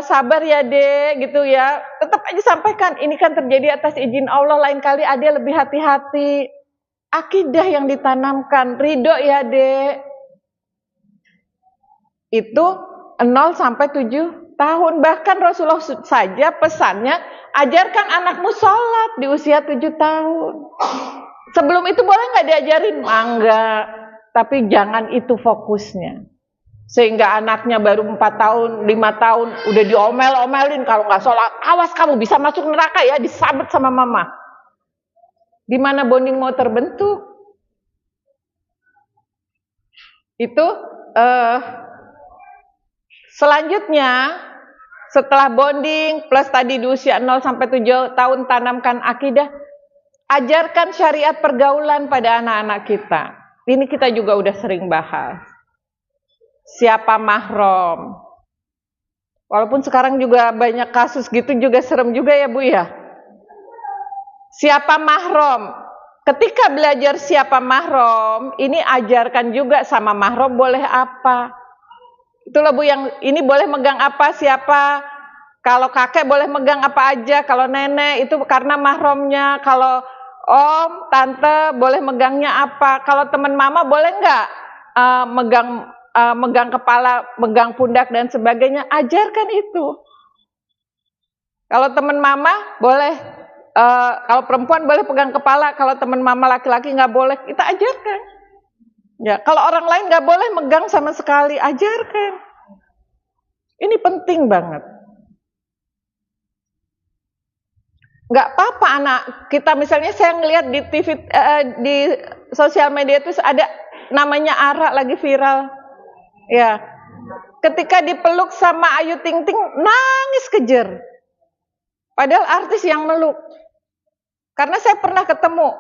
sabar ya Dek, gitu ya. Tetap aja sampaikan, ini kan terjadi atas izin Allah, lain kali Ade lebih hati-hati. Akidah yang ditanamkan, ridho ya Dek. Itu 0 sampai 7 tahun. Bahkan Rasulullah saja pesannya, ajarkan anakmu sholat di usia 7 tahun. Sebelum itu boleh nggak diajarin? Enggak, tapi jangan itu fokusnya. Sehingga anaknya baru 4 tahun, 5 tahun, udah diomel-omelin, kalau nggak sholat, awas kamu bisa masuk neraka ya, disabet sama mama. Di mana bonding mau terbentuk? Itu selanjutnya, setelah bonding, plus tadi di usia 0 sampai 7 tahun tanamkan akidah, ajarkan syariat pergaulan pada anak-anak kita. Ini kita juga udah sering bahas. Siapa mahram? Walaupun sekarang juga banyak kasus gitu, juga serem juga ya Bu ya. Siapa mahram? Ketika belajar siapa mahram, ini ajarkan juga sama mahram boleh apa. Itulah Bu yang ini boleh megang apa, siapa. Kalau kakek boleh megang apa aja, kalau nenek itu karena mahramnya, kalau om, tante boleh megangnya apa? Kalau teman mama boleh nggak megang kepala, megang pundak dan sebagainya? Ajarkan itu. Kalau teman mama boleh, kalau perempuan boleh pegang kepala, kalau teman mama laki-laki nggak boleh. Kita ajarkan. Ya, kalau orang lain nggak boleh megang sama sekali, ajarkan. Ini penting banget. Nggak apa-apa anak kita, misalnya saya ngelihat di TV, di sosial media itu ada namanya Ara lagi viral, ya. Ketika dipeluk sama Ayu Ting Ting nangis kejer, padahal artis yang meluk. Karena saya pernah ketemu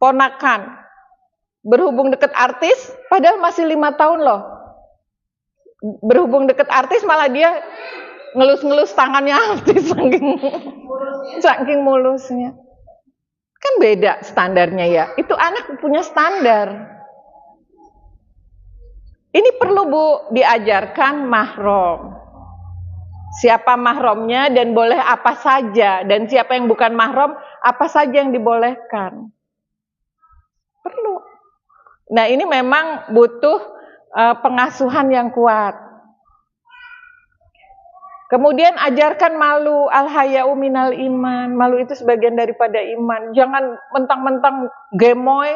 ponakan berhubung deket artis, padahal masih 5 tahun loh. Berhubung deket artis malah dia ngelus-ngelus tangannya artis saking mulusnya. Kan beda standarnya ya. Itu anak punya standar. Ini perlu Bu diajarkan mahram. siapa mahramnya dan boleh apa saja, dan siapa yang bukan mahram, apa saja yang dibolehkan. Perlu. Nah, ini memang butuh pengasuhan yang kuat. Kemudian ajarkan malu, al-haya'u minal iman. Malu itu sebagian daripada iman. Jangan mentang-mentang gemoy,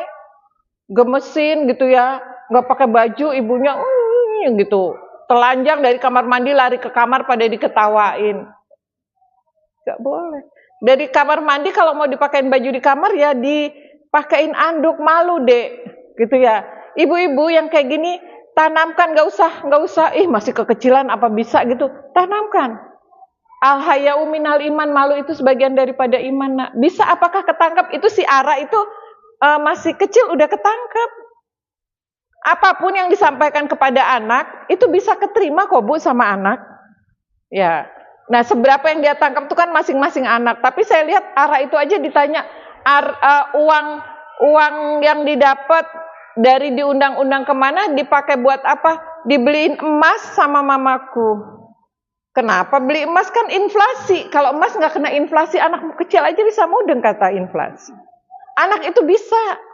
gemesin gitu ya, nggak pakai baju, ibunya gitu. Telanjang dari kamar mandi lari ke kamar pada diketawain. Gak boleh. Dari kamar mandi kalau mau dipakein baju di kamar ya dipakein anduk, malu dek, gitu ya. Ibu-ibu yang kayak gini tanamkan, nggak usah, masih kekecilan apa bisa gitu. Tanamkan. Al-haya'u minal iman, malu itu sebagian daripada iman. Nak. Bisa apakah ketangkap? Itu si Ara itu masih kecil udah ketangkap. Apapun yang disampaikan kepada anak itu bisa keterima kok Bu sama anak. Ya. Nah, seberapa yang dia tangkap itu kan masing-masing anak. Tapi saya lihat Ara itu aja ditanya uang yang didapat dari diundang-undang kemana, dipakai buat apa? Dibeliin emas sama mamaku. Kenapa beli emas? Kan inflasi. Kalau emas nggak kena inflasi, anak kecil aja bisa mudeng kata inflasi. Anak itu bisa.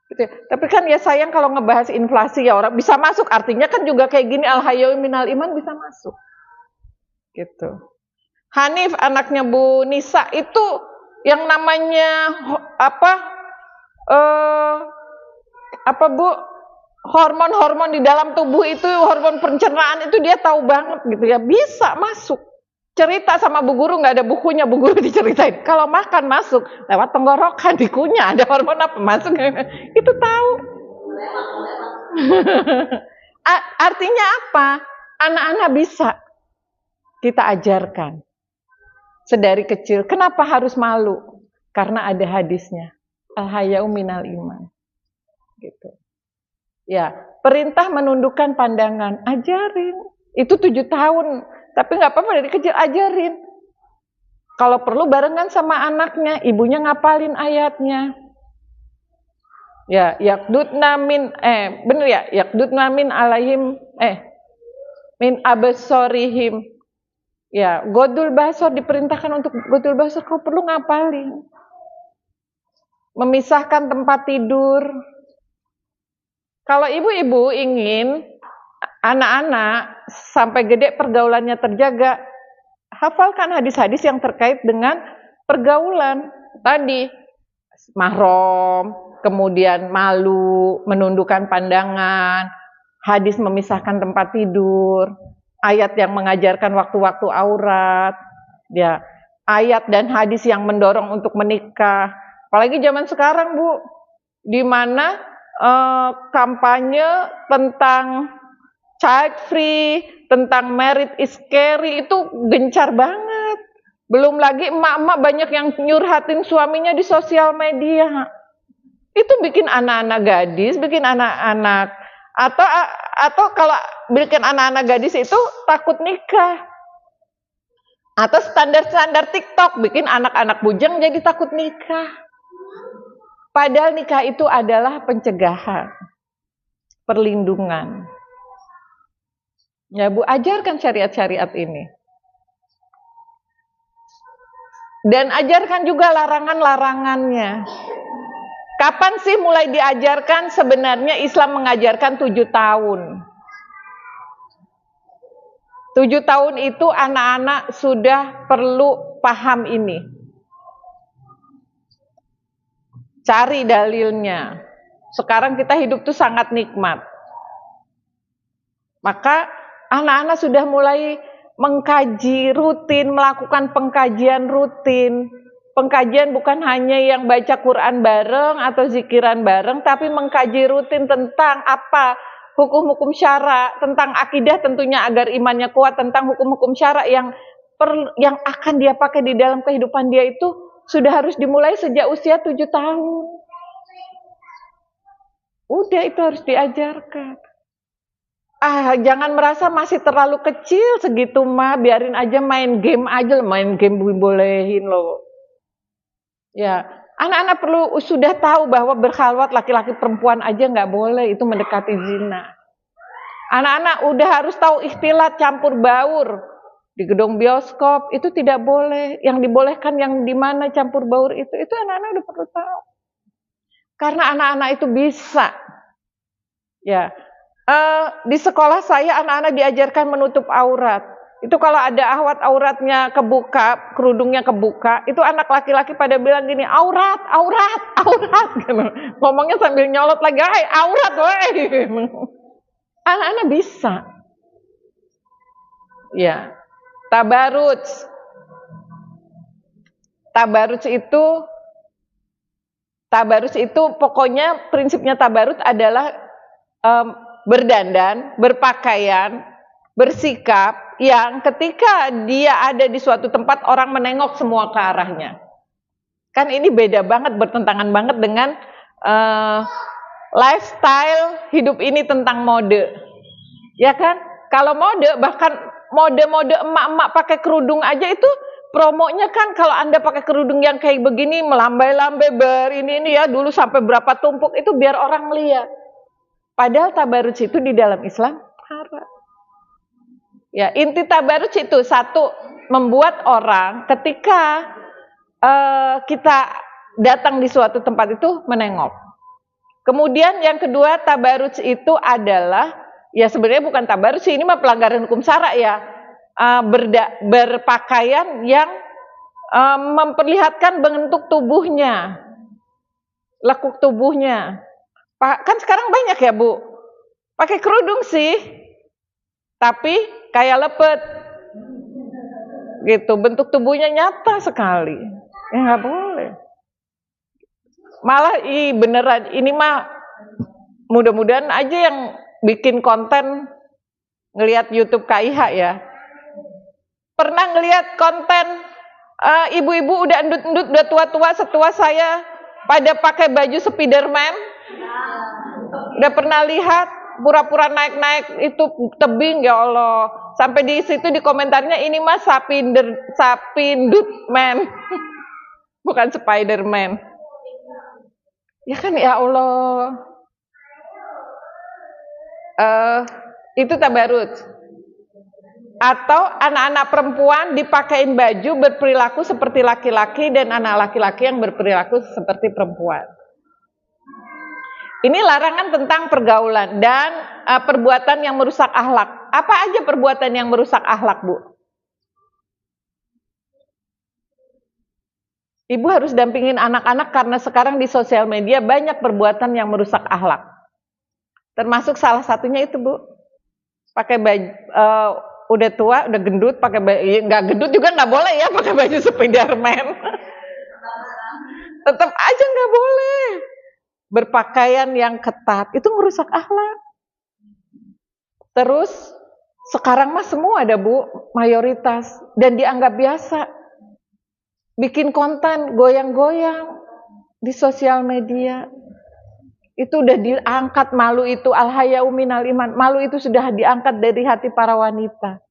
Gitu ya. Tapi kan ya sayang kalau ngebahas inflasi ya orang bisa masuk, artinya kan juga kayak gini al-haya'u minal iman bisa masuk. Gitu. Hanif anaknya Bu Nisa itu yang namanya Bu, hormon-hormon di dalam tubuh itu, hormon pencernaan itu dia tahu banget gitu ya, bisa masuk. Cerita sama Bu Guru, nggak ada bukunya, Bu Guru diceritain. Kalau makan masuk, lewat tenggorokan, dikunyah, ada hormon apa masuk, itu tahu. Artinya apa? Anak-anak bisa kita ajarkan sedari kecil. Kenapa harus malu? Karena ada hadisnya. Al-haya'u minal iman. Gitu. Ya, perintah menundukkan pandangan, ajarin. Itu 7 tahun. Tapi nggak apa-apa dari kecil ajarin. Kalau perlu barengan sama anaknya, ibunya ngapalin ayatnya. Ya, yakdudna min bener ya, yakdudna min alaihim min absorihim. Ya, godul basor diperintahkan untuk godul basor, kau perlu ngapalin. Memisahkan tempat tidur. Kalau ibu-ibu ingin anak-anak sampai gede pergaulannya terjaga, hafalkan hadis-hadis yang terkait dengan pergaulan tadi, mahram, kemudian malu, menundukkan pandangan, hadis memisahkan tempat tidur, ayat yang mengajarkan waktu-waktu aurat, ya, ayat dan hadis yang mendorong untuk menikah. Apalagi zaman sekarang Bu, di mana kampanye tentang child free, tentang married is scary itu gencar banget. Belum lagi emak-emak banyak yang nyurhatin suaminya di sosial media. Itu bikin anak-anak gadis, bikin anak-anak atau kalau bikin anak-anak gadis itu takut nikah. Atau standar-standar TikTok bikin anak-anak bujang jadi takut nikah. Padahal nikah itu adalah pencegahan, perlindungan. Ya Bu, ajarkan syariat-syariat ini. Dan ajarkan juga larangan-larangannya. Kapan sih mulai diajarkan? Sebenarnya Islam mengajarkan 7 tahun. 7 tahun itu anak-anak sudah perlu paham ini. Cari dalilnya. Sekarang kita hidup tuh sangat nikmat. Maka anak-anak sudah mulai mengkaji rutin, melakukan pengkajian rutin. Pengkajian bukan hanya yang baca Quran bareng atau zikiran bareng, tapi mengkaji rutin tentang apa hukum-hukum syara, tentang akidah tentunya agar imannya kuat, tentang hukum-hukum syara yang akan dia pakai di dalam kehidupan dia itu sudah harus dimulai sejak usia 7 tahun. Udah itu harus diajarkan. Jangan merasa masih terlalu kecil segitu mah, biarin aja main game aja, main game bolehin loh. Ya, anak-anak perlu sudah tahu bahwa berkhalwat laki-laki perempuan aja nggak boleh, itu mendekati zina. Anak-anak udah harus tahu ikhtilat campur baur. Di gedung bioskop itu tidak boleh. Yang dibolehkan yang di mana campur baur itu anak-anak udah perlu tahu. Karena anak-anak itu bisa. Ya. Di sekolah saya anak-anak diajarkan menutup aurat. Itu kalau ada ahwat auratnya kebuka, kerudungnya kebuka, itu anak laki-laki pada bilang gini, aurat, aurat, aurat. Gitu. Ngomongnya sambil nyolot lagi, aurat, woy. Anak-anak bisa. Ya. Tabaruj. Tabaruj itu pokoknya prinsipnya tabaruj adalah berdandan, berpakaian, bersikap yang ketika dia ada di suatu tempat orang menengok semua ke arahnya. Kan ini beda banget, bertentangan banget dengan lifestyle hidup ini tentang mode. Ya kan? Kalau mode, bahkan mode-mode emak-emak pakai kerudung aja itu promonya kan kalau Anda pakai kerudung yang kayak begini melambai-lambai ini ya dulu sampai berapa tumpuk itu biar orang lihat. Padahal tabaruj itu di dalam Islam haram. Ya, inti tabaruj itu satu, membuat orang ketika kita datang di suatu tempat itu menengok. Kemudian yang kedua, tabaruj itu adalah, ya sebenarnya bukan tabaruj sih, ini mah pelanggaran hukum syara ya. Berpakaian yang memperlihatkan bentuk tubuhnya, lekuk tubuhnya. Kan sekarang banyak ya Bu, pakai kerudung sih, tapi kayak lepet, gitu, bentuk tubuhnya nyata sekali, ya nggak boleh. Malah beneran, ini mah mudah-mudahan aja yang bikin konten ngelihat YouTube KIH ya, pernah ngelihat konten ibu-ibu udah endut-endut, udah tua-tua setua saya, pada pakai baju Spiderman. Udah pernah lihat pura-pura naik-naik itu tebing, ya Allah. Sampai di situ di komentarnya ini mah sapindut man. Bukan Spiderman. Ya kan ya Allah. Itu tabaruj. Atau anak-anak perempuan dipakein baju berperilaku seperti laki-laki dan anak laki-laki yang berperilaku seperti perempuan. Ini larangan tentang pergaulan dan perbuatan yang merusak akhlak. Apa aja perbuatan yang merusak akhlak, Bu? Ibu harus dampingin anak-anak karena sekarang di sosial media banyak perbuatan yang merusak akhlak. Termasuk salah satunya itu, Bu. Pakai baju udah tua, udah gendut, pakai baju nggak gendut juga nggak boleh ya pakai baju Spiderman. Tetap aja nggak boleh. Berpakaian yang ketat itu merusak akhlak. Terus sekarang mah semua ada Bu, mayoritas, dan dianggap biasa. Bikin konten goyang-goyang di sosial media. Itu udah diangkat, malu itu al-haya'u minal iman. Malu itu sudah diangkat dari hati para wanita.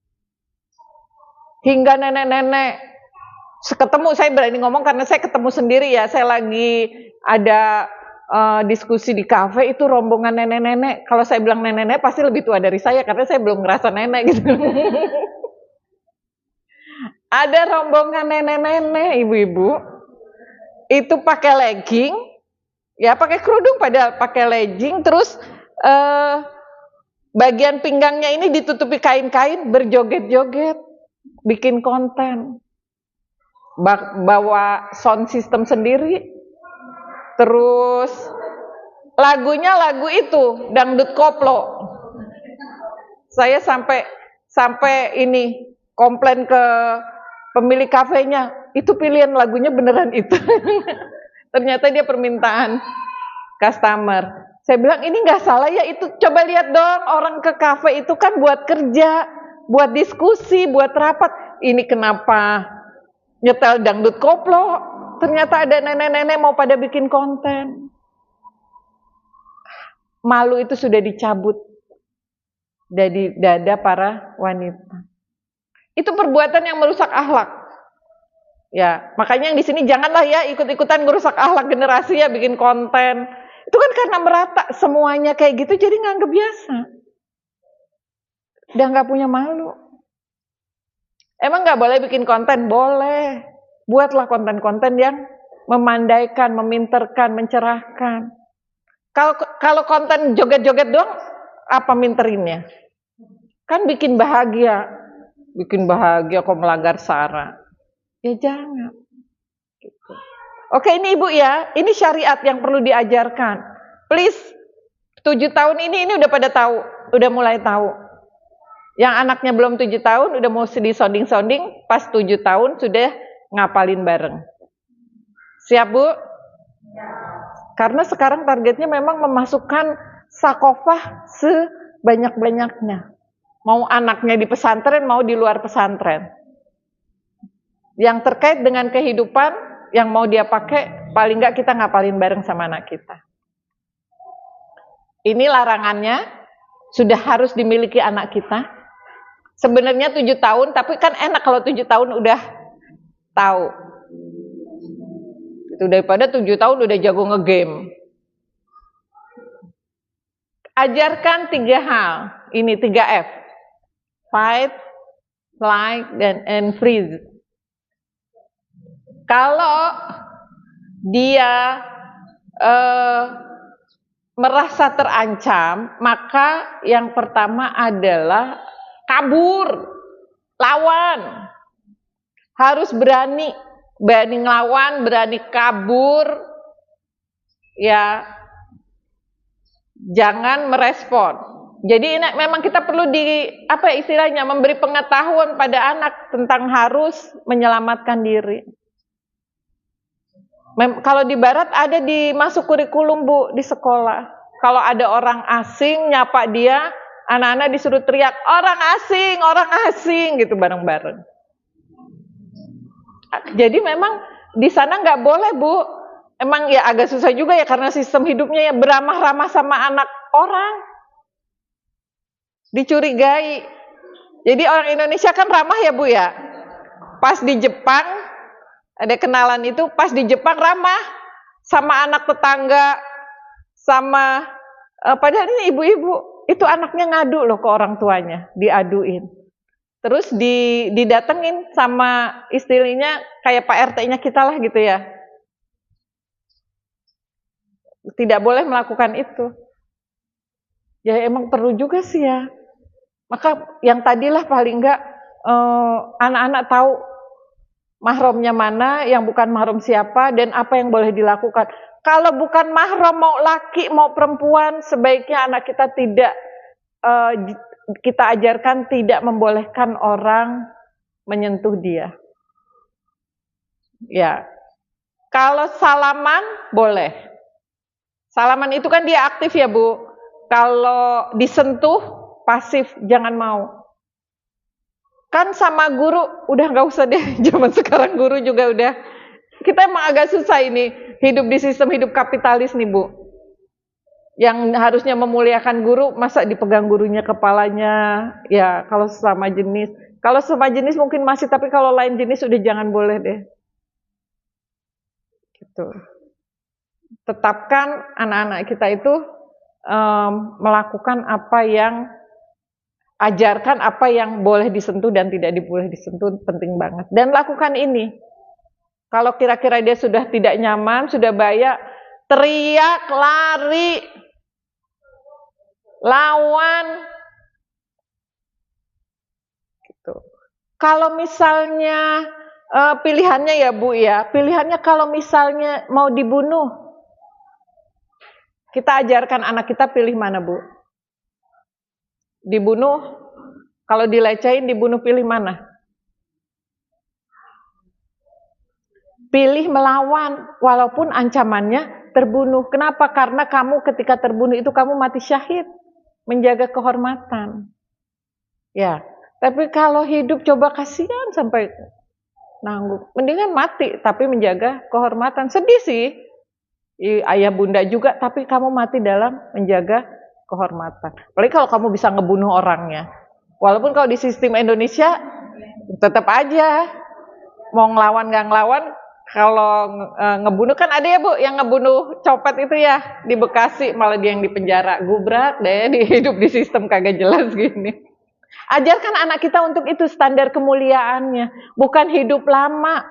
Hingga nenek-nenek, ketemu, saya berani ngomong karena saya ketemu sendiri ya, saya lagi ada diskusi di kafe, itu rombongan nenek-nenek. Kalau saya bilang nenek-nenek pasti lebih tua dari saya karena saya belum ngerasa nenek gitu. Ada rombongan nenek-nenek, ibu-ibu, itu pakai legging, ya pakai kerudung padahal pakai legging, terus bagian pinggangnya ini ditutupi kain-kain, berjoget-joget, bikin konten, bawa sound system sendiri. Terus lagunya lagu itu dangdut koplo. Saya sampai ini komplain ke pemilik kafenya, itu pilihan lagunya beneran itu. Ternyata dia permintaan customer. Saya bilang ini nggak salah ya, itu coba lihat dong, orang ke kafe itu kan buat kerja, buat diskusi, buat rapat. Ini kenapa nyetel dangdut koplo? Ternyata ada nenek-nenek mau pada bikin konten. Malu itu sudah dicabut dari dada para wanita. Itu perbuatan yang merusak akhlak. Ya, makanya yang di sini janganlah ya ikut-ikutan merusak akhlak generasi ya, bikin konten. Itu kan karena merata semuanya kayak gitu, jadi nganggep biasa. Udah nggak punya malu. Emang nggak boleh bikin konten? Boleh. Buatlah konten-konten yang memandaikan, meminterkan, mencerahkan. Kalau konten joget-joget doang, apa minterinnya? Kan bikin bahagia kok melanggar sara. Ya jangan. Gitu. Oke, ini Ibu ya, ini syariat yang perlu diajarkan. Please, 7 tahun ini udah pada tahu, udah mulai tahu. Yang anaknya belum 7 tahun, udah mau disonding-sonding, pas 7 tahun sudah ngapalin bareng. Siap Bu? Karena sekarang targetnya memang memasukkan sakofah sebanyak-banyaknya. Mau anaknya di pesantren, mau di luar pesantren. Yang terkait dengan kehidupan, yang mau dia pakai, paling nggak kita ngapalin bareng sama anak kita. Ini larangannya, sudah harus dimiliki anak kita. Sebenarnya 7 tahun, tapi kan enak kalau 7 tahun udah tahu. Itu daripada 7 tahun udah jago ngegame. Ajarkan 3 hal. Ini 3F. Fight, flight, and freeze. Kalau dia merasa terancam, maka yang pertama adalah kabur, lawan. Harus berani ngelawan, berani kabur, ya jangan merespon. Jadi ini memang kita perlu memberi pengetahuan pada anak tentang harus menyelamatkan diri. Kalau di Barat ada masuk kurikulum Bu di sekolah. Kalau ada orang asing nyapa dia, anak-anak disuruh teriak orang asing gitu bareng-bareng. Jadi memang di sana nggak boleh Bu. Emang ya agak susah juga ya karena sistem hidupnya ya beramah-ramah sama anak orang. Dicurigai. Jadi orang Indonesia kan ramah ya Bu ya. Pas di Jepang ada kenalan itu, pas di Jepang ramah sama anak tetangga, sama padahal ini ibu-ibu itu anaknya ngadu loh ke orang tuanya, diaduin. Terus didatengin sama istrinya kayak Pak RT-nya kita lah gitu ya. Tidak boleh melakukan itu. Ya emang perlu juga sih ya. Maka yang tadilah paling enggak anak-anak tahu mahramnya mana, yang bukan mahram siapa, dan apa yang boleh dilakukan. Kalau bukan mahram, mau laki mau perempuan, sebaiknya anak kita kita ajarkan tidak membolehkan orang menyentuh dia. Ya, kalau salaman boleh. Salaman itu kan dia aktif ya Bu. Kalau disentuh pasif, jangan mau. Kan sama guru udah nggak usah deh. Zaman sekarang guru juga udah. Kita emang agak susah ini hidup di sistem hidup kapitalis nih Bu. Yang harusnya memuliakan guru, masa dipegang gurunya kepalanya, ya kalau sesama jenis. Kalau sesama jenis mungkin masih, tapi kalau lain jenis udah jangan boleh deh. Gitu. Tetapkan anak-anak kita itu melakukan apa yang, ajarkan apa yang boleh disentuh dan tidak boleh disentuh, penting banget. Dan lakukan ini. Kalau kira-kira dia sudah tidak nyaman, sudah bahaya, teriak, lari, lawan, gitu. Kalau misalnya pilihannya ya Bu ya, pilihannya kalau misalnya mau dibunuh, kita ajarkan anak kita pilih mana Bu? Dibunuh, kalau dilecehin dibunuh, pilih mana? Pilih melawan, walaupun ancamannya terbunuh. Kenapa? Karena kamu ketika terbunuh itu kamu mati syahid. Menjaga kehormatan. Ya, tapi kalau hidup coba kasihan sampai nanggung. Mendingan mati tapi menjaga kehormatan. Sedih sih. Ayah bunda juga, tapi kamu mati dalam menjaga kehormatan. Apalagi kalau kamu bisa ngebunuh orangnya. Walaupun kalau di sistem Indonesia tetap aja mau ngelawan nggak ngelawan, kalau ngebunuh kan ada ya Bu yang ngebunuh copet itu ya di Bekasi, malah dia yang di penjara. Gubrak deh, hidup di sistem kagak jelas gini. Ajarkan anak kita untuk itu standar kemuliaannya, bukan hidup lama.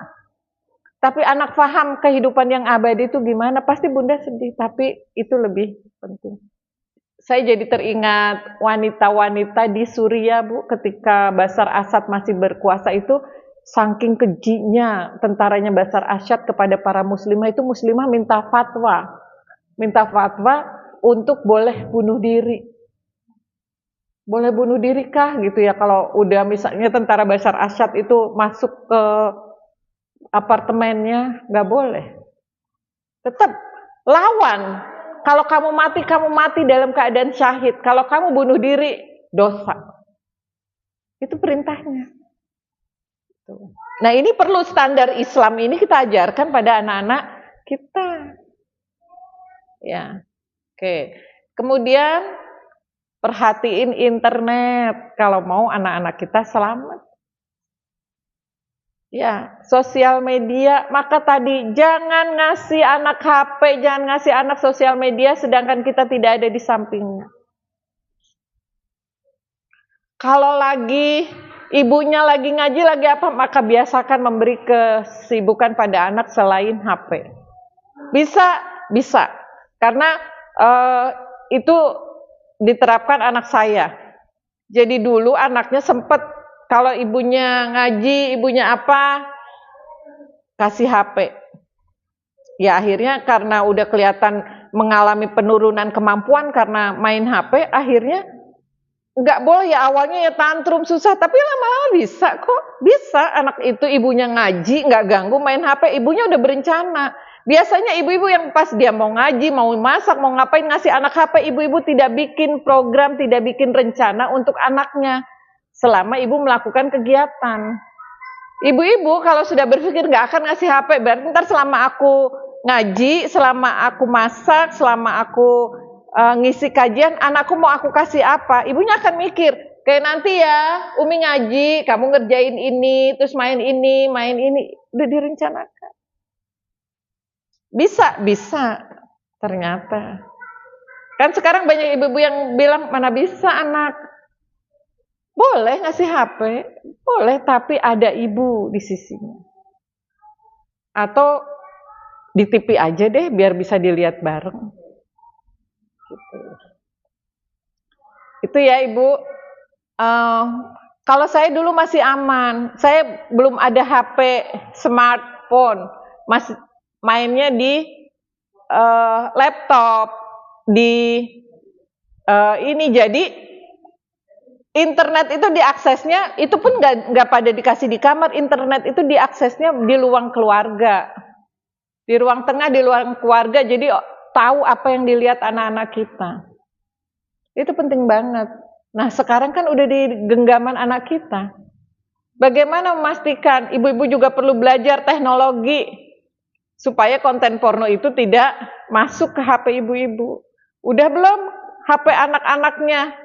Tapi anak paham kehidupan yang abadi itu gimana, pasti Bunda sedih, tapi itu lebih penting. Saya jadi teringat wanita-wanita di Suriah, Bu, ketika Bashar Assad masih berkuasa itu, saking kejinya tentaranya Bashar Assad kepada para muslimah, itu muslimah minta fatwa untuk boleh bunuh diri. Boleh bunuh diri kah gitu ya, kalau udah misalnya tentara Bashar Assad itu masuk ke apartemennya, nggak boleh. Tetap lawan. Kalau kamu mati dalam keadaan syahid. Kalau kamu bunuh diri, dosa. Itu perintahnya. Nah, ini perlu standar Islam ini kita ajarkan pada anak-anak kita. Ya. Oke. Kemudian perhatiin internet kalau mau anak-anak kita selamat. Ya, sosial media, maka tadi jangan ngasih anak HP, jangan ngasih anak sosial media sedangkan kita tidak ada di sampingnya. Kalau lagi ibunya lagi ngaji, lagi apa, maka biasakan memberi kesibukan pada anak selain HP. Bisa. Karena itu diterapkan anak saya. Jadi dulu anaknya sempat kalau ibunya ngaji, ibunya apa, kasih HP. Ya akhirnya karena udah kelihatan mengalami penurunan kemampuan karena main HP, akhirnya nggak boleh ya, awalnya ya tantrum susah, tapi lama-lama bisa kok. Bisa anak itu ibunya ngaji, nggak ganggu main HP, ibunya udah berencana. Biasanya ibu-ibu yang pas dia mau ngaji, mau masak, mau ngapain ngasih anak HP, ibu-ibu tidak bikin program, tidak bikin rencana untuk anaknya. Selama ibu melakukan kegiatan. Ibu-ibu kalau sudah berpikir nggak akan ngasih HP, berarti ntar selama aku ngaji, selama aku masak, selama aku ngisi kajian, anakku mau aku kasih apa? Ibunya akan mikir, kayak nanti ya, Umi ngaji, kamu ngerjain ini, terus main ini, udah direncanakan. Bisa, ternyata. Kan sekarang banyak ibu-ibu yang bilang, mana bisa anak. Boleh ngasih HP, boleh, tapi ada ibu di sisinya. Atau di TV aja deh, biar bisa dilihat bareng. Gitu. Itu ya Ibu. Kalau saya dulu masih aman, saya belum ada HP, smartphone, masih mainnya di laptop, di ini, jadi internet itu diaksesnya, itu pun nggak pada dikasih di kamar, internet itu diaksesnya di ruang keluarga, di ruang tengah, di ruang keluarga, jadi tahu apa yang dilihat anak-anak kita. Itu penting banget. Nah sekarang kan udah di genggaman anak kita. Bagaimana memastikan, ibu-ibu juga perlu belajar teknologi, supaya konten porno itu tidak masuk ke HP ibu-ibu. Udah belum HP anak-anaknya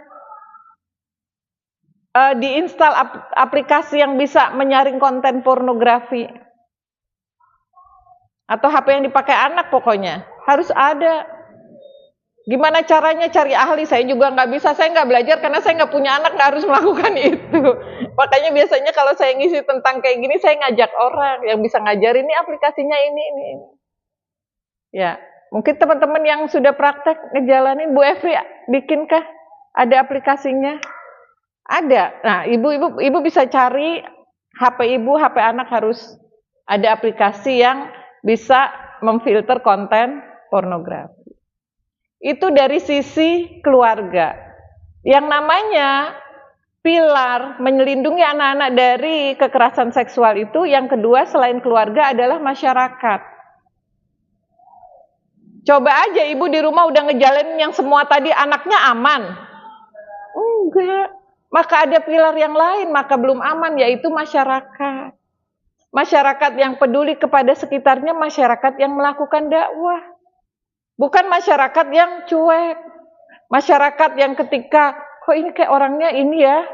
diinstal aplikasi yang bisa menyaring konten pornografi? Atau HP yang dipakai anak pokoknya harus ada. Gimana caranya? Cari ahli. Saya juga nggak bisa, saya nggak belajar karena saya nggak punya anak, nggak harus melakukan itu. Makanya biasanya kalau saya ngisi tentang kayak gini, saya ngajak orang yang bisa ngajarin ini aplikasinya ini. Ya, mungkin teman-teman yang sudah praktek ngejalanin, Bu Efri bikinkah ada aplikasinya? Ada. Nah, ibu bisa cari HP ibu, HP anak harus ada aplikasi yang bisa memfilter konten pornografi. Itu dari sisi keluarga. Yang namanya pilar melindungi anak-anak dari kekerasan seksual itu, yang kedua selain keluarga adalah masyarakat. Coba aja ibu di rumah udah ngejalanin yang semua tadi, anaknya aman? Enggak. Maka ada pilar yang lain, maka belum aman, yaitu masyarakat. Masyarakat yang peduli kepada sekitarnya, masyarakat yang melakukan dakwah. Bukan masyarakat yang cuek. Masyarakat yang ketika, kok ini kayak orangnya ini ya,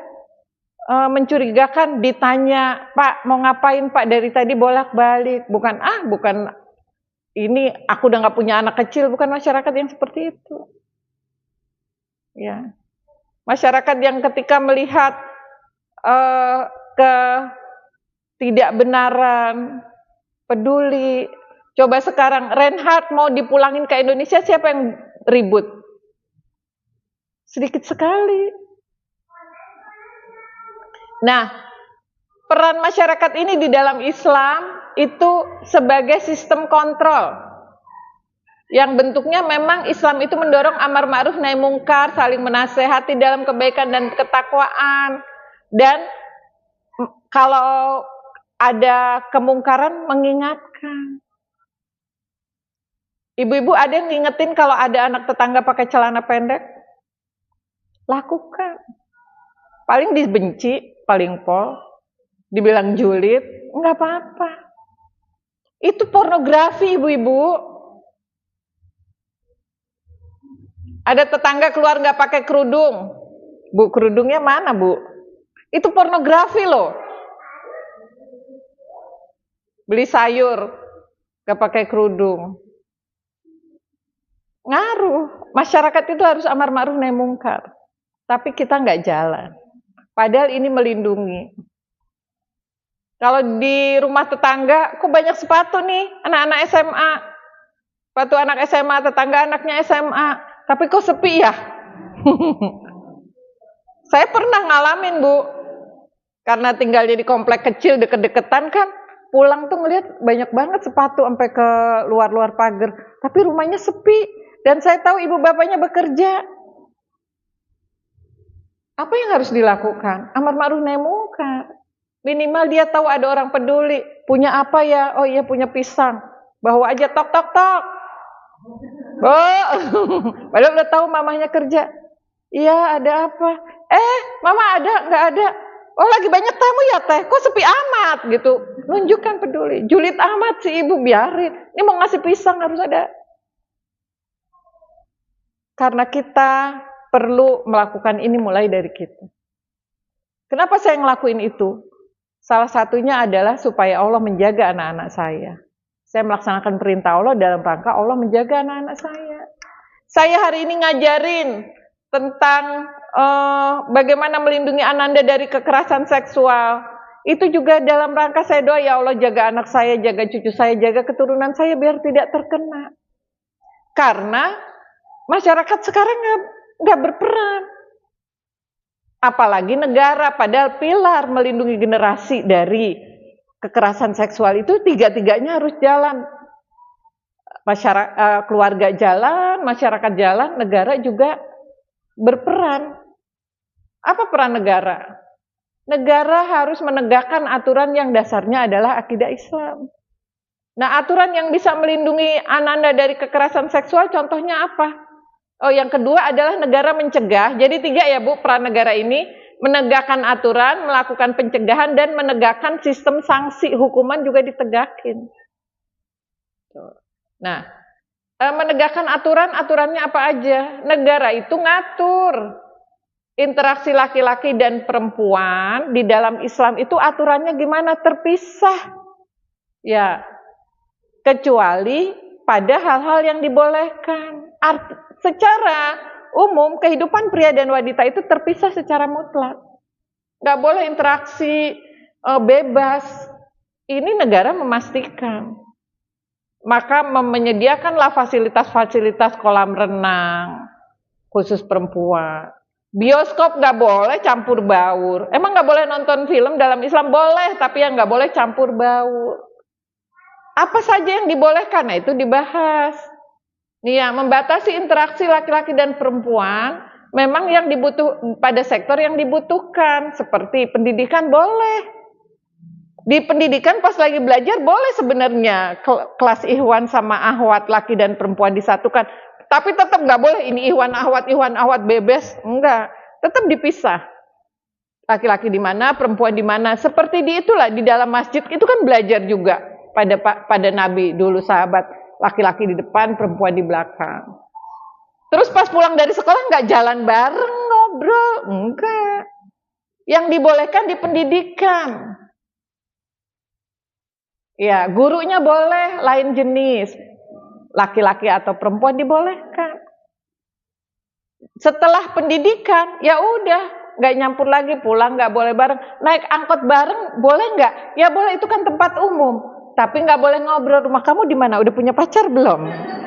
mencurigakan, ditanya, Pak mau ngapain Pak, dari tadi bolak-balik. Bukan ini, aku udah gak punya anak kecil. Bukan masyarakat yang seperti itu. Ya. Masyarakat yang ketika melihat ketidakbenaran, peduli. Coba sekarang Reinhardt mau dipulangin ke Indonesia, siapa yang ribut? Sedikit sekali. Nah, peran masyarakat ini di dalam Islam itu sebagai sistem kontrol. Yang bentuknya memang Islam itu mendorong amar ma'ruf nahi mungkar, saling menasehati dalam kebaikan dan ketakwaan. Dan kalau ada kemungkaran mengingatkan. Ibu-ibu ada yang ngingetin kalau ada anak tetangga pakai celana pendek? Lakukan. Paling dibenci, paling pol, dibilang julid, enggak apa-apa. Itu pornografi, ibu-ibu. Ada tetangga keluar nggak pakai kerudung. Bu, kerudungnya mana, Bu? Itu pornografi loh. Beli sayur, nggak pakai kerudung. Ngaruh. Masyarakat itu harus amar ma'ruf nahi mungkar. Tapi kita nggak jalan. Padahal ini melindungi. Kalau di rumah tetangga, kok banyak sepatu nih, anak-anak SMA. Sepatu anak SMA, tetangga anaknya SMA. Tapi kok sepi ya? Saya pernah ngalamin, Bu. Karena tinggalnya di komplek kecil, deket-deketan kan. Pulang tuh ngeliat banyak banget sepatu sampai ke luar-luar pagar. Tapi rumahnya sepi. Dan saya tahu ibu bapaknya bekerja. Apa yang harus dilakukan? Amar ma'ruf nahi mungkar. Minimal dia tahu ada orang peduli. Punya apa ya? Oh iya punya pisang. Bawa aja tok tok tok. Oh, padahal udah tahu mamanya kerja. Iya ada apa? Mama ada? Nggak ada. Oh lagi banyak tamu ya teh. Kok sepi amat gitu. Nunjukkan peduli. Julid amat si ibu, biarin. Ini mau ngasih pisang harus ada. Karena kita perlu melakukan ini mulai dari kita. Kenapa saya ngelakuin itu? Salah satunya adalah supaya Allah menjaga anak-anak saya. Saya melaksanakan perintah Allah dalam rangka Allah menjaga anak-anak saya. Saya hari ini ngajarin tentang bagaimana melindungi Ananda dari kekerasan seksual. Itu juga dalam rangka saya doa, ya Allah jaga anak saya, jaga cucu saya, jaga keturunan saya biar tidak terkena. Karena masyarakat sekarang nggak berperan. Apalagi negara, padahal pilar melindungi generasi dari kekerasan seksual itu tiga-tiganya harus jalan. Masyarakat, keluarga jalan, masyarakat jalan, negara juga berperan. Apa peran negara? Negara harus menegakkan aturan yang dasarnya adalah akidah Islam. Nah, aturan yang bisa melindungi Ananda dari kekerasan seksual contohnya apa? Oh, yang kedua adalah negara mencegah. Jadi 3 ya Bu, peran negara ini menegakkan aturan, melakukan pencegahan, dan menegakkan sistem sanksi, hukuman juga ditegakin. Nah, menegakkan aturan, aturannya apa aja? Negara itu ngatur interaksi laki-laki dan perempuan di dalam Islam itu aturannya gimana? Terpisah. Ya, kecuali pada hal-hal yang dibolehkan. Secara umum, kehidupan pria dan wanita itu terpisah secara mutlak. Nggak boleh interaksi bebas. Ini negara memastikan. Maka menyediakanlah fasilitas-fasilitas kolam renang, khusus perempuan. Bioskop nggak boleh campur baur. Emang nggak boleh nonton film dalam Islam? Boleh, tapi yang nggak boleh campur baur. Apa saja yang dibolehkan? Nah, itu dibahas. Nih ya, membatasi interaksi laki-laki dan perempuan memang yang pada sektor yang dibutuhkan, seperti pendidikan boleh. Di pendidikan pas lagi belajar boleh sebenarnya kelas ihwan sama ahwat laki dan perempuan disatukan. Tapi tetap nggak boleh ini ihwan ahwat bebes, enggak. Tetap dipisah. Laki-laki di mana, perempuan di mana. Seperti itulah di dalam masjid itu kan belajar juga pada Nabi dulu sahabat. Laki-laki di depan, perempuan di belakang. Terus pas pulang dari sekolah nggak jalan bareng, ngobrol, enggak. Yang dibolehkan di pendidikan. Ya, gurunya boleh lain jenis. Laki-laki atau perempuan dibolehkan. Setelah pendidikan, ya udah, nggak nyampur lagi, pulang nggak boleh bareng. Naik angkot bareng boleh nggak? Ya boleh, itu kan tempat umum. Tapi nggak boleh ngobrol. Rumah kamu di mana? Udah punya pacar belum?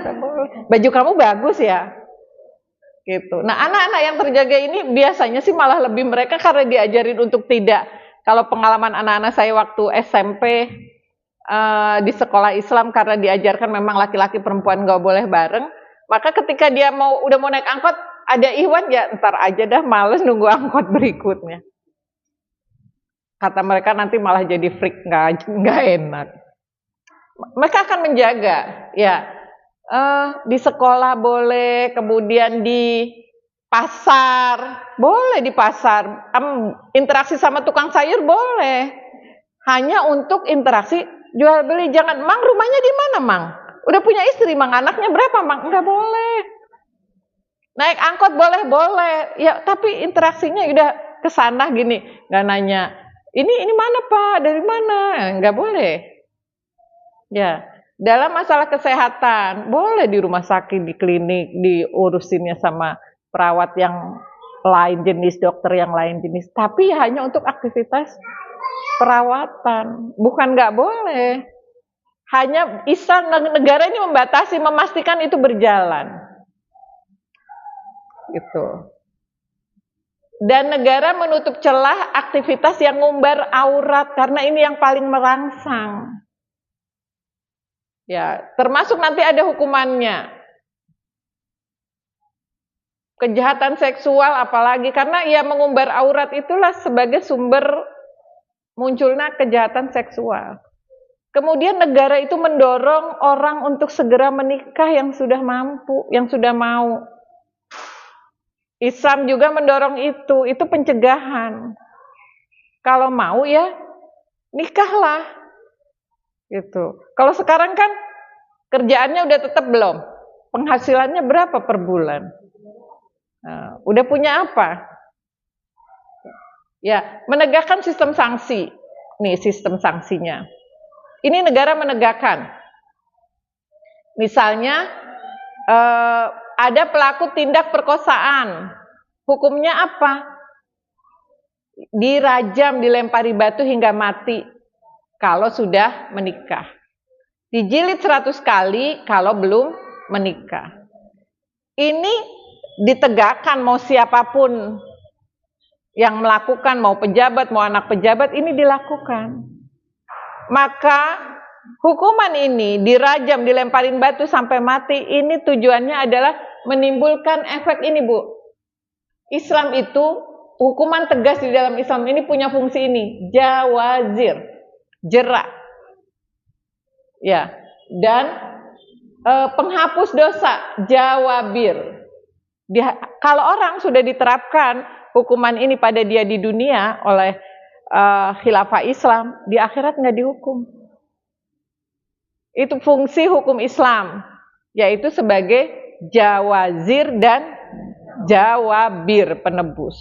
Nggak boleh. Baju kamu bagus ya? Gitu. Nah, anak-anak yang terjaga ini biasanya sih malah lebih mereka karena diajarin untuk tidak. Kalau pengalaman anak-anak saya waktu SMP di sekolah Islam, karena diajarkan memang laki-laki perempuan nggak boleh bareng, maka ketika dia udah mau naik angkot ada ihwan, ya ntar aja dah, males nunggu angkot berikutnya. Kata mereka nanti malah jadi freak, nggak enak. Mereka akan menjaga, ya. Di sekolah boleh, kemudian di pasar boleh, di pasar interaksi sama tukang sayur boleh, hanya untuk interaksi jual beli. Jangan, Mang rumahnya di mana Mang? Udah punya istri Mang, anaknya berapa Mang? Nggak boleh. Naik angkot boleh, ya tapi interaksinya udah kesana gini, nggak nanya ini mana Pak, dari mana, nggak boleh. Ya, dalam masalah kesehatan boleh di rumah sakit, di klinik, diurusinnya sama perawat yang lain jenis, dokter yang lain jenis, tapi hanya untuk aktivitas perawatan, bukan nggak boleh. Hanya Islam, negara ini membatasi, memastikan itu berjalan. Gitu. Dan negara menutup celah aktivitas yang ngumbar aurat, karena ini yang paling merangsang. Ya, termasuk nanti ada hukumannya. Kejahatan seksual apalagi, karena ya mengumbar aurat itulah sebagai sumber munculnya kejahatan seksual. Kemudian negara itu mendorong orang untuk segera menikah yang sudah mampu, yang sudah mau. Islam juga mendorong itu pencegahan. Kalau mau ya nikahlah. Gitu. Kalau sekarang kan kerjaannya udah tetap belum? Penghasilannya berapa per bulan? Nah, udah punya apa? Ya, menegakkan sistem sanksi. Nih sistem sanksinya. Ini negara menegakkan. Misalnya ada pelaku tindak perkosaan. Hukumnya apa? Dirajam, dilempari batu hingga mati kalau sudah menikah. Dijilid 100 kali kalau belum menikah. Ini ditegakkan, mau siapapun yang melakukan, mau pejabat, mau anak pejabat, ini dilakukan. Maka hukuman ini dirajam, dilemparin batu sampai mati, ini tujuannya adalah menimbulkan efek ini, Bu. Islam itu, hukuman tegas di dalam Islam ini punya fungsi ini, jawazir, jerak. Ya, dan penghapus dosa, jawabir. Kalau orang sudah diterapkan hukuman ini pada dia di dunia oleh khilafah Islam, di akhirat nggak dihukum. Itu fungsi hukum Islam, yaitu sebagai jawazir dan jawabir, penebus,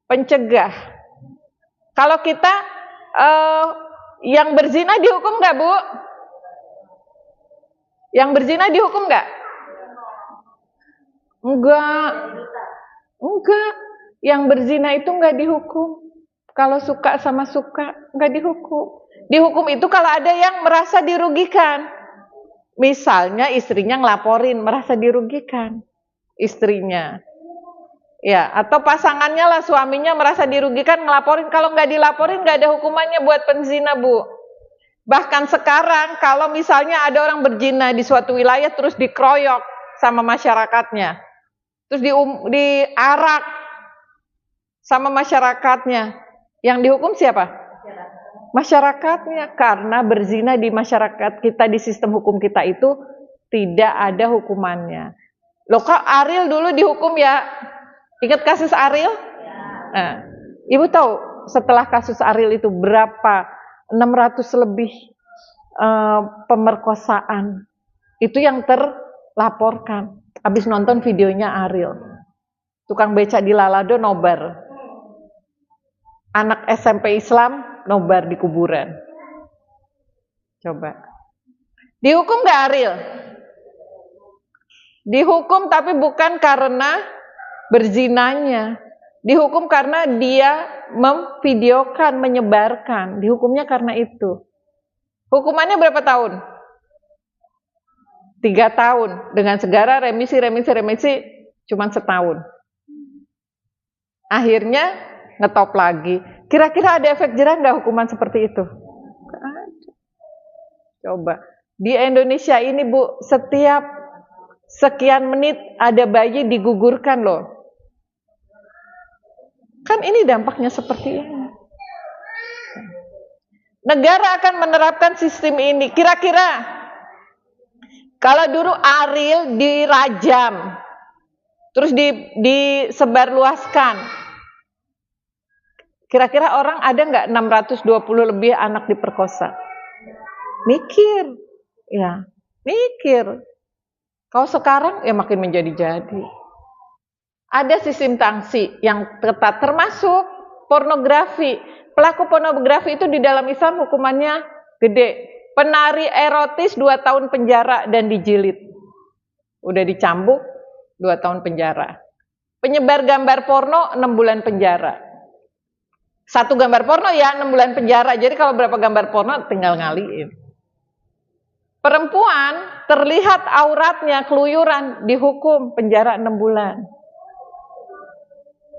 pencegah. Kalau kita yang berzina dihukum nggak, Bu? Yang berzina dihukum nggak? Enggak. Yang berzina itu nggak dihukum. Kalau suka sama suka, nggak dihukum. Dihukum itu kalau ada yang merasa dirugikan. Misalnya istrinya ngelaporin, merasa dirugikan istrinya. Ya, atau pasangannya lah, suaminya merasa dirugikan, ngelaporin. Kalau nggak dilaporin, nggak ada hukumannya buat penzina, Bu. Bahkan sekarang, kalau misalnya ada orang berzina di suatu wilayah, terus dikeroyok sama masyarakatnya, terus diarak sama masyarakatnya, yang dihukum siapa? Masyarakatnya, karena berzina di masyarakat kita, di sistem hukum kita itu tidak ada hukumannya. Loh, kok Ariel dulu dihukum ya? Ingat kasus Ariel? Nah, Ibu tahu setelah kasus Ariel itu berapa? 600 lebih pemerkosaan. Itu yang terlaporkan. Habis nonton videonya Ariel. Tukang beca di Lalado nobar. Anak SMP Islam nobar di kuburan. Coba. Dihukum nggak Ariel? Dihukum, tapi bukan karena berzinanya. Dihukum karena dia memvideokan, menyebarkan. Dihukumnya karena itu. Hukumannya berapa tahun? 3 tahun. Dengan segala remisi cuma setahun. Akhirnya ngetop lagi. Kira-kira ada efek jerah nggak hukuman seperti itu? Nggak ada. Coba. Di Indonesia ini Bu, setiap sekian menit ada bayi digugurkan loh. Kan ini dampaknya seperti ini. Negara akan menerapkan sistem ini. Kira-kira kalau dulu Ariel dirajam, terus disebarluaskan, kira-kira orang ada nggak 620 lebih anak diperkosa? Mikir, ya, mikir. Kalau sekarang ya makin menjadi-jadi. Ada sistem sanksi yang ketat, termasuk pornografi. Pelaku pornografi itu di dalam Islam hukumannya gede. Penari erotis 2 tahun penjara dan dijilid. Udah dicambuk 2 tahun penjara. Penyebar gambar porno 6 bulan penjara. 1 gambar porno ya 6 bulan penjara. Jadi kalau berapa gambar porno tinggal ngaliin. Perempuan terlihat auratnya keluyuran dihukum penjara 6 bulan.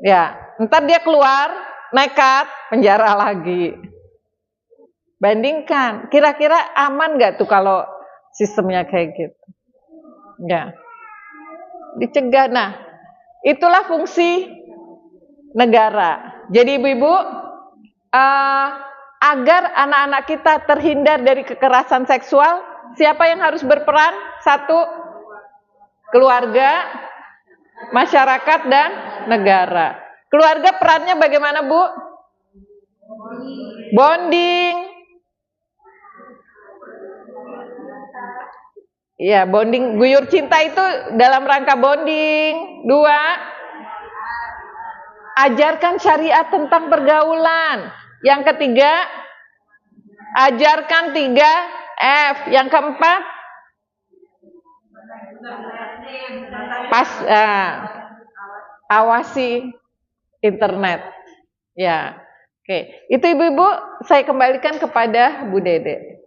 Ya, ntar dia keluar, nekat, penjara lagi. Bandingkan, kira-kira aman nggak tuh kalau sistemnya kayak gitu? Ya, dicegah. Nah, itulah fungsi negara. Jadi ibu-ibu, agar anak-anak kita terhindar dari kekerasan seksual, siapa yang harus berperan? 1, keluarga, masyarakat, dan negara. Keluarga perannya bagaimana, Bu? Bonding. Ya, bonding, guyur cinta itu dalam rangka bonding. 2, ajarkan syariat tentang pergaulan. Yang ketiga, ajarkan 3F. Yang keempat, awasi internet. Ya, oke. Itu ibu-ibu, saya kembalikan kepada Bu Dede.